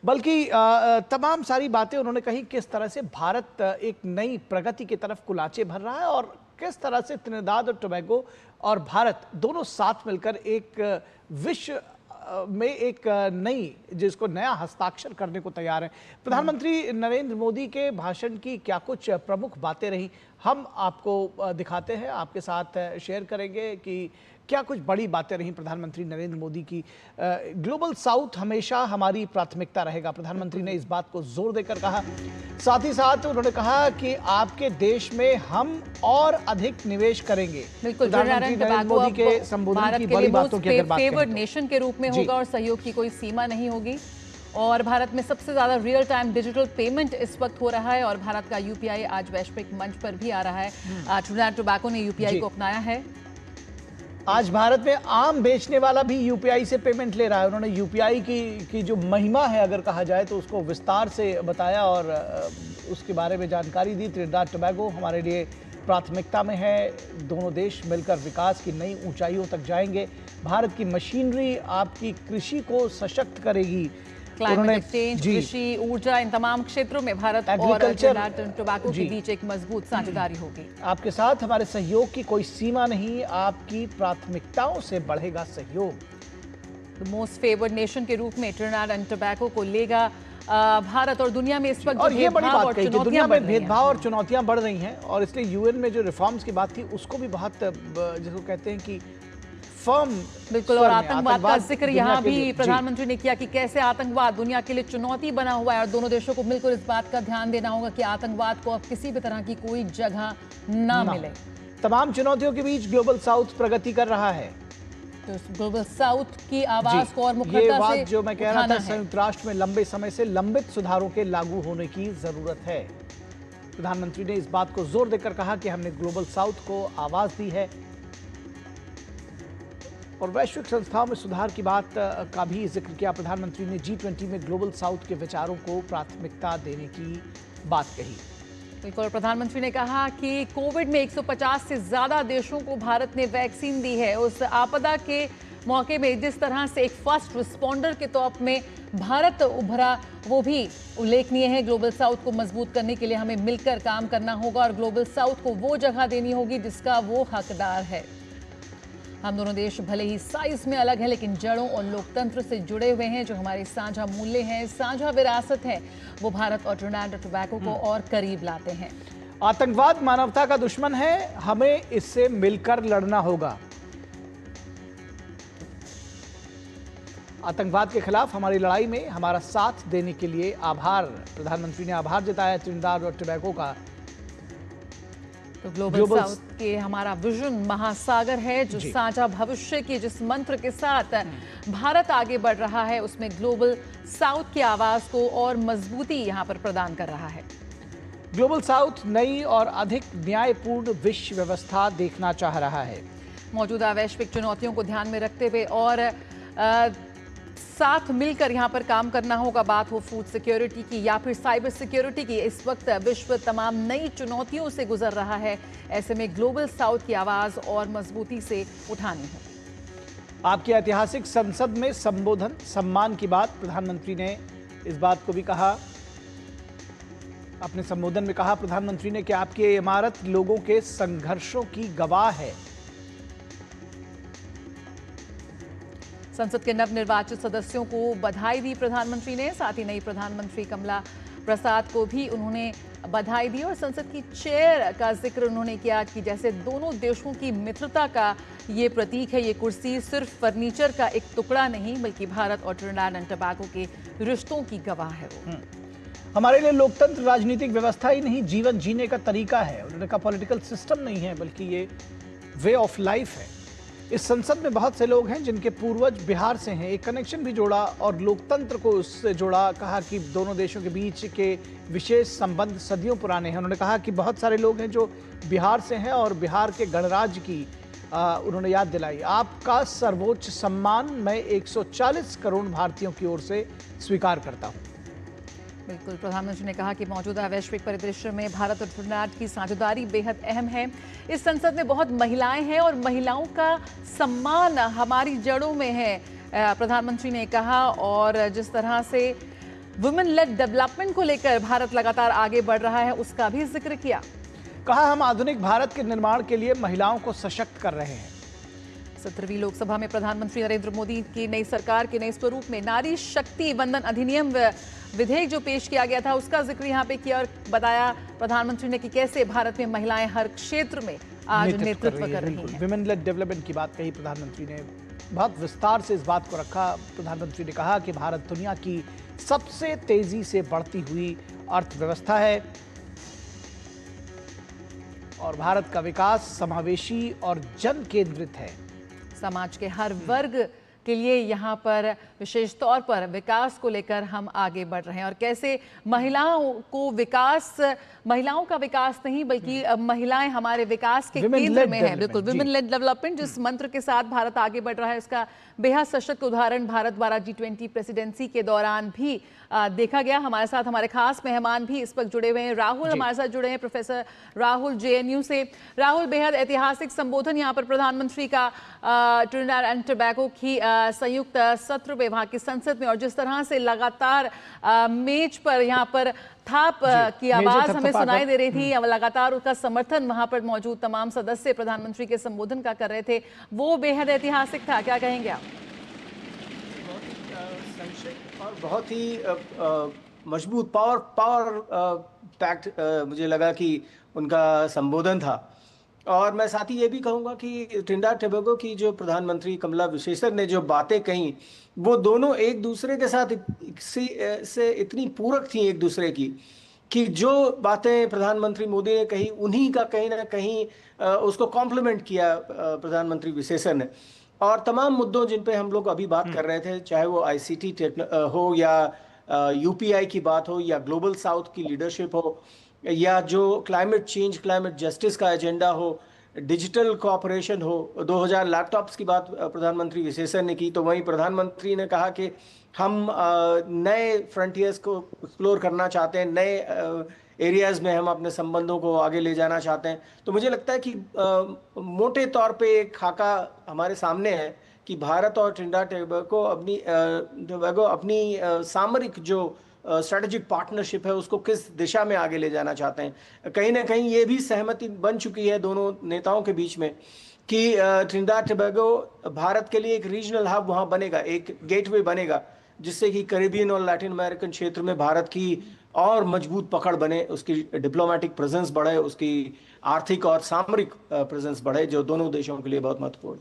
बल्कि तमाम सारी बातें उन्होंने कही। किस तरह से भारत एक नई प्रगति की तरफ कुलाचे भर रहा है और किस तरह से ट्रिनिडाद और टोबैगो और भारत दोनों साथ मिलकर एक विश्व में एक नई, जिसको नया हस्ताक्षर करने को तैयार है। प्रधानमंत्री नरेंद्र मोदी के भाषण की क्या कुछ प्रमुख बातें रही, हम आपको दिखाते हैं, आपके साथ शेयर करेंगे कि क्या कुछ बड़ी बातें रही प्रधानमंत्री नरेंद्र मोदी की। ग्लोबल साउथ हमेशा हमारी प्राथमिकता रहेगा, प्रधानमंत्री ने इस बात को जोर देकर कहा। साथ ही साथ उन्होंने कहा कि आपके देश में हम और अधिक निवेश करेंगे। बिल्कुल, प्रधानमंत्री नरेंद्र मोदी के संबोधन की बड़ी बातों की अगर बात करें फेवर्ड नेशन के रूप में होगा और सहयोग की कोई सीमा नहीं होगी। और भारत में सबसे ज्यादा रियल टाइम डिजिटल पेमेंट इस वक्त हो रहा है और भारत का यूपीआई आज वैश्विक मंच पर भी आ रहा है। ट्रिनिडाद टोबैगो ने यूपीआई को अपनाया है। आज भारत में आम बेचने वाला भी यूपीआई से पेमेंट ले रहा है। उन्होंने यूपीआई की जो महिमा है अगर कहा जाए तो उसको विस्तार से बताया और उसके बारे में जानकारी दी। ट्रिनिडाद टोबैगो हमारे लिए प्राथमिकता में है, दोनों देश मिलकर विकास की नई ऊंचाइयों तक जाएंगे। भारत की मशीनरी आपकी कृषि को सशक्त करेगी। क्लाइमेट एक्सचेंज, कृषि, ऊर्जा, इन तमाम क्षेत्रों में भारत और ट्रिनिडाद एंड टोबैगो के बीच एक मजबूत साझेदारी होगी। आपके साथ हमारे सहयोग की कोई सीमा नहीं, आपकी प्राथमिकताओं से बढ़ेगा सहयोग। मोस्ट फेवर्ड नेशन के रूप में ट्रिनिडाद एंड टोबैगो को लेगा भारत और दुनिया में इस वक्त और ये बड़ी बात कही कि दुनिया में भेदभाव और चुनौतियां बढ़ रही हैं और इसलिए यूएन में जो रिफॉर्म्स की बात थी उसको भी बहुत, जिसको कहते हैं कि बिल्कुल, और आतंकवाद का जिक्र यहाँ भी प्रधानमंत्री ने किया कि कैसे आतंकवाद दुनिया के लिए चुनौती बना हुआ है और दोनों देशों को मिलकर इस बात का ध्यान देना होगा कि आतंकवाद को अब किसी भी तरह की कोई जगह ना मिले। तमाम चुनौतियों के बीच ग्लोबल साउथ प्रगति कर रहा है। तो ग्लोबल साउथ की आवाज को और मुखरता ये बात जो मैं कह रहा था, संयुक्त राष्ट्र में लंबे समय से लंबित सुधारों के लागू होने की जरूरत है। प्रधानमंत्री ने इस बात को जोर देकर कहा कि हमने ग्लोबल साउथ को आवाज दी है और वैश्विक संस्थाओं में सुधार की बात का भी जिक्र किया। प्रधानमंत्री ने G20 में ग्लोबल साउथ के विचारों को प्राथमिकता देने की बात कही। बिल्कुल, प्रधानमंत्री ने कहा कि कोविड में 150 से ज्यादा देशों को भारत ने वैक्सीन दी है। उस आपदा के मौके में जिस तरह से एक फर्स्ट रिस्पॉन्डर के तौर में भारत उभरा वो भी उल्लेखनीय है। ग्लोबल साउथ को मजबूत करने के लिए हमें मिलकर काम करना होगा और ग्लोबल साउथ को वो जगह देनी होगी जिसका वो हकदार है। हम दोनों देश भले ही साइज में अलग हैं लेकिन जड़ों और लोकतंत्र से जुड़े हुए हैं। जो हमारे साझा मूल्य हैं, साझा विरासत है, वो भारत और ट्रिनिडाद और टोबैगो को और करीब लाते हैं। आतंकवाद मानवता का दुश्मन है, हमें इससे मिलकर लड़ना होगा। आतंकवाद के खिलाफ हमारी लड़ाई में हमारा साथ देने के लिए आभार, प्रधानमंत्री ने आभार जताया ट्रिनिडाद और टोबैगो का। तो ग्लोबल साउथ के हमारा विजन महासागर है जो साझा भविष्य की जिस मंत्र के साथ भारत आगे बढ़ रहा है उसमें ग्लोबल साउथ की आवाज को और मजबूती यहां पर प्रदान कर रहा है। ग्लोबल साउथ नई और अधिक न्यायपूर्ण विश्व व्यवस्था देखना चाह रहा है। मौजूदा वैश्विक चुनौतियों को ध्यान में रखते हुए और साथ मिलकर यहां पर काम करना होगा। बात हो फूड सिक्योरिटी की या फिर साइबर सिक्योरिटी की, इस वक्त विश्व तमाम नई चुनौतियों से गुजर रहा है। ऐसे में ग्लोबल साउथ की आवाज और मजबूती से उठानी है। आपके ऐतिहासिक संसद में संबोधन सम्मान की बात, प्रधानमंत्री ने इस बात को भी कहा। अपने संबोधन में कहा प्रधानमंत्री ने कि आपकी इमारत लोगों के संघर्षों की गवाह है। संसद के नवनिर्वाचित सदस्यों को बधाई दी प्रधानमंत्री ने। साथ ही नई प्रधानमंत्री कमला प्रसाद को भी उन्होंने बधाई दी और संसद की चेयर का जिक्र उन्होंने किया कि जैसे दोनों देशों की मित्रता का ये प्रतीक है। ये कुर्सी सिर्फ फर्नीचर का एक टुकड़ा नहीं बल्कि भारत और ट्रिनिडाद एंड टोबैगो के रिश्तों की गवाह है वो। हमारे लिए लोकतंत्र राजनीतिक व्यवस्था ही नहीं, जीवन जीने का तरीका है। उन्होंने कहा पॉलिटिकल सिस्टम नहीं है बल्कि ये वे ऑफ लाइफ है। इस संसद में बहुत से लोग हैं जिनके पूर्वज बिहार से हैं। एक कनेक्शन भी जोड़ा और लोकतंत्र को उससे जोड़ा। कहा कि दोनों देशों के बीच के विशेष संबंध सदियों पुराने हैं। उन्होंने कहा कि बहुत सारे लोग हैं जो बिहार से हैं और बिहार के गणराज्य की उन्होंने याद दिलाई। आपका सर्वोच्च सम्मान मैं 140 करोड़ भारतीयों की ओर से स्वीकार करता हूँ। बिल्कुल, प्रधानमंत्री ने कहा कि मौजूदा वैश्विक परिदृश्य में भारत और ट्रिनिडाद की साझेदारी बेहद अहम है। इस संसद में बहुत महिलाएं हैं और महिलाओं का सम्मान हमारी जड़ों में है, प्रधानमंत्री ने कहा। और जिस तरह से वुमेन लेड डेवलपमेंट को लेकर भारत लगातार आगे बढ़ रहा है उसका भी जिक्र किया। कहा हम आधुनिक भारत के निर्माण के लिए महिलाओं को सशक्त कर रहे हैं। 17वीं लोकसभा में प्रधानमंत्री नरेंद्र मोदी की नई सरकार के नए स्वरूप में नारी शक्ति वंदन अधिनियम विधेयक जो पेश किया गया था उसका जिक्र यहाँ पे किया और बताया प्रधानमंत्री ने कि कैसे भारत में महिलाएं हर क्षेत्र में आज नेतृत्व कर रही हैं। विमेन लेड डेवलपमेंट की बात कही प्रधानमंत्री ने, बहुत विस्तार से इस बात को रखा। प्रधानमंत्री ने कहा कि भारत दुनिया की सबसे तेजी से बढ़ती हुई अर्थव्यवस्था है और भारत का विकास समावेशी और जन केंद्रित है। समाज के हर वर्ग के लिए यहाँ पर विशेष तौर पर विकास को लेकर हम आगे बढ़ रहे हैं और कैसे महिलाओं का विकास नहीं बल्कि महिलाएं हमारे विकास के केंद्र में है। बिल्कुल, विमेन लेड डेवलपमेंट जिस मंत्र के साथ भारत आगे बढ़ रहा है उसका बेहद सशक्त उदाहरण भारत द्वारा G20 प्रेसिडेंसी के दौरान भी देखा गया। हमारे साथ हमारे खास मेहमान भी इस वक्त जुड़े हुए हैं। राहुल हमारे साथ जुड़े हैं, प्रोफेसर राहुल JNU से। राहुल, बेहद ऐतिहासिक संबोधन यहाँ पर प्रधानमंत्री का ट्रिनिडाद एंड टोबैगो की संयुक्त सत्र में वहाँ की संसद में, और जिस तरह से लगातार मेज पर यहाँ पर थाप की आवाज हमें सुनाई दे रही थी, लगातार उसका समर्थन वहाँ पर मौजूद तमाम सदस्य प्रधानमंत्री के संबोधन का कर रहे थे, वो बेहद ऐतिहासिक था। क्या कहेंगे आप? और बहुत ही मजबूत पावर पैक्ट मुझे लगा कि उनका संबोधन था। और मैं साथ ही ये भी कहूँगा कि ट्रिनिडाद टोबैगो की जो प्रधानमंत्री कमला विशेषर ने जो बातें कही वो दोनों एक दूसरे के साथ से इतनी पूरक थी एक दूसरे की कि जो बातें प्रधानमंत्री मोदी ने कही उन्हीं का कहीं ना कहीं उसको कॉम्प्लीमेंट किया प्रधानमंत्री विशेषर ने। और तमाम मुद्दों जिन पे हम लोग अभी बात कर रहे थे, चाहे वो ICT हो या UPI की बात हो या ग्लोबल साउथ की लीडरशिप हो या जो क्लाइमेट चेंज क्लाइमेट जस्टिस का एजेंडा हो, डिजिटल कोऑपरेशन हो, 2000 लैपटॉप्स की बात प्रधानमंत्री विशेषर ने की, तो वहीं प्रधानमंत्री ने कहा कि हम नए फ्रंटियर्स को एक्सप्लोर करना चाहते हैं, नए एरियाज में हम अपने संबंधों को आगे ले जाना चाहते हैं। तो मुझे लगता है कि मोटे तौर पे एक खाका हमारे सामने है कि भारत और ट्रिनिडाद टोबैगो अपनी सामरिक जो स्ट्रेटेजिक पार्टनरशिप है उसको किस दिशा में आगे ले जाना चाहते हैं। कहीं ना कहीं ये भी सहमति बन चुकी है दोनों नेताओं के बीच में कि ट्रिनिडाद टोबैगो भारत के लिए एक रीजनल हब वहाँ बनेगा, एक गेटवे बनेगा जिससे कि कैरिबियन और लैटिन अमेरिकन क्षेत्र में भारत की और मजबूत पकड़ बने, उसकी डिप्लोमेटिक प्रेजेंस बढ़े, उसकी आर्थिक और सामरिक प्रेजेंस बढ़े, जो दोनों देशों के लिए बहुत महत्वपूर्ण।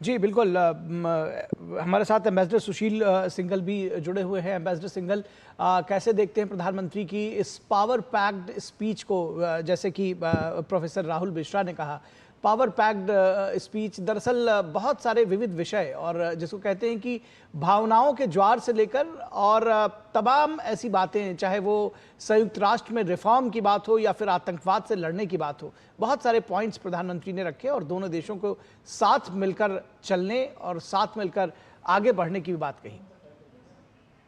जी बिल्कुल, हमारे साथ एम्बेसडर सुशील सिंघल भी जुड़े हुए हैं। एम्बेसडर सिंघल, कैसे देखते हैं प्रधानमंत्री की इस पावर पैक्ड स्पीच को? जैसे कि प्रोफेसर राहुल मिश्रा ने कहा, पावर पैक्ड स्पीच दरअसल बहुत सारे विविध विषय और जिसको कहते हैं कि भावनाओं के ज्वार से लेकर और तमाम ऐसी बातें, चाहे वो संयुक्त राष्ट्र में रिफॉर्म की बात हो या फिर आतंकवाद से लड़ने की बात हो, बहुत सारे पॉइंट्स प्रधानमंत्री ने रखे और दोनों देशों को साथ मिलकर चलने और साथ मिलकर आगे बढ़ने की भी बात कही।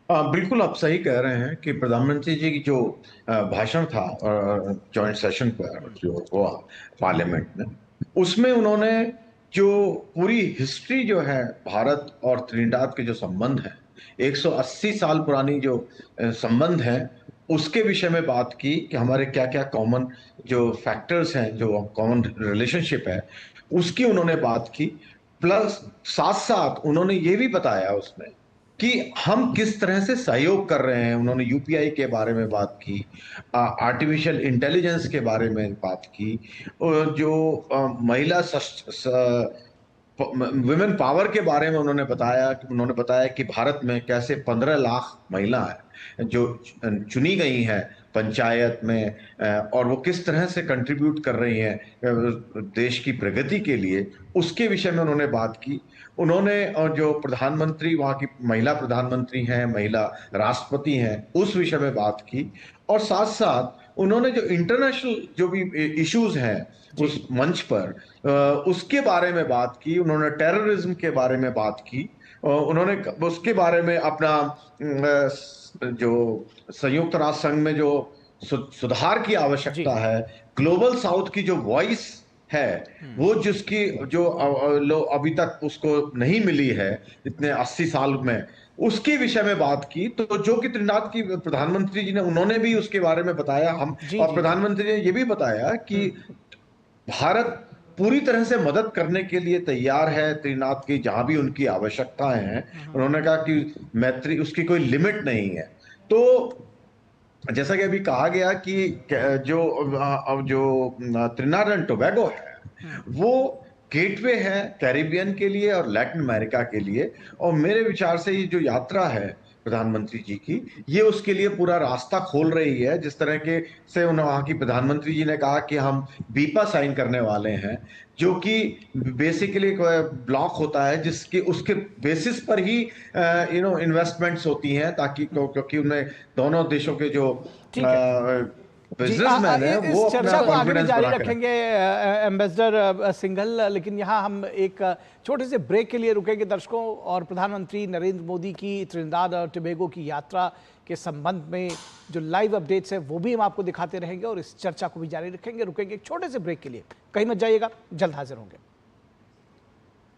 बिल्कुल आप सही कह रहे हैं कि प्रधानमंत्री जी की जो भाषण था जॉइंट सेशन पर जो हुआ पार्लियामेंट में, उसमें उन्होंने जो पूरी हिस्ट्री जो है भारत और ट्रिनिडाद के जो संबंध है, 180 साल पुरानी जो संबंध है, उसके विषय में बात की कि हमारे क्या क्या कॉमन जो फैक्टर्स हैं, जो कॉमन रिलेशनशिप है, उसकी उन्होंने बात की। प्लस साथ साथ उन्होंने ये भी बताया उसमें कि हम किस तरह से सहयोग कर रहे हैं। उन्होंने यूपीआई के बारे में बात की, आर्टिफिशियल इंटेलिजेंस के बारे में बात की, और जो महिला विमेन पावर के बारे में उन्होंने बताया कि भारत में कैसे 15 लाख महिलाएं जो चुनी गई हैं पंचायत में, और वो किस तरह से कंट्रीब्यूट कर रही हैं देश की प्रगति के लिए, उसके विषय में उन्होंने बात की। उन्होंने जो प्रधानमंत्री, वहाँ की महिला प्रधानमंत्री हैं, महिला राष्ट्रपति हैं, उस विषय में बात की। और साथ साथ उन्होंने जो इंटरनेशनल जो भी इश्यूज हैं उस मंच पर, उसके बारे में बात की। उन्होंने टेररिज्म के बारे में बात की, उन्होंने उसके बारे में अपना जो संयुक्त राष्ट्र संघ में जो सुधार की आवश्यकता है, ग्लोबल साउथ की जो वॉइस है, वो जिसकी जो अभी तक उसको नहीं मिली है इतने 80 साल में, उसके विषय में बात की। तो जो कि त्रिनाद की प्रधानमंत्री जी ने, उन्होंने भी उसके बारे में बताया। और प्रधानमंत्री ने ये भी बताया कि भारत पूरी तरह से मदद करने के लिए तैयार है त्रिनाद की, जहां भी उनकी आवश्यकताएं हैं। उन्होंने कहा कि मैत्री, उसकी कोई लिमिट नहीं है। तो जैसा कि अभी कहा गया कि जो त्रिनाद एंड टोबैगो है वो गेटवे है कैरिबियन के लिए और लैटिन अमेरिका के लिए। और मेरे विचार से ये जो यात्रा है प्रधानमंत्री जी की, ये उसके लिए पूरा रास्ता खोल रही है। जिस तरह के से वहाँ की प्रधानमंत्री जी ने कहा कि हम बीपा साइन करने वाले हैं, जो कि बेसिकली ब्लॉक होता है जिसके उसके बेसिस पर ही इन्वेस्टमेंट्स होती हैं, ताकि क्योंकि उनमें दोनों देशों के जो बिजनेसमैन है वो इस चर्चा को आगे भी जारी रखेंगे एम्बेसडर सिंघल, लेकिन यहाँ हम एक छोटे से ब्रेक के लिए रुकेंगे दर्शकों। और प्रधानमंत्री नरेंद्र मोदी की त्रिनिदाद और टोबैगो की यात्रा के संबंध में जो लाइव अपडेट्स है वो भी हम आपको दिखाते रहेंगे और इस चर्चा को भी जारी रखेंगे। रुकेंगे एक छोटे से ब्रेक के लिए, कहीं मत जाइएगा, जल्द हाजिर होंगे।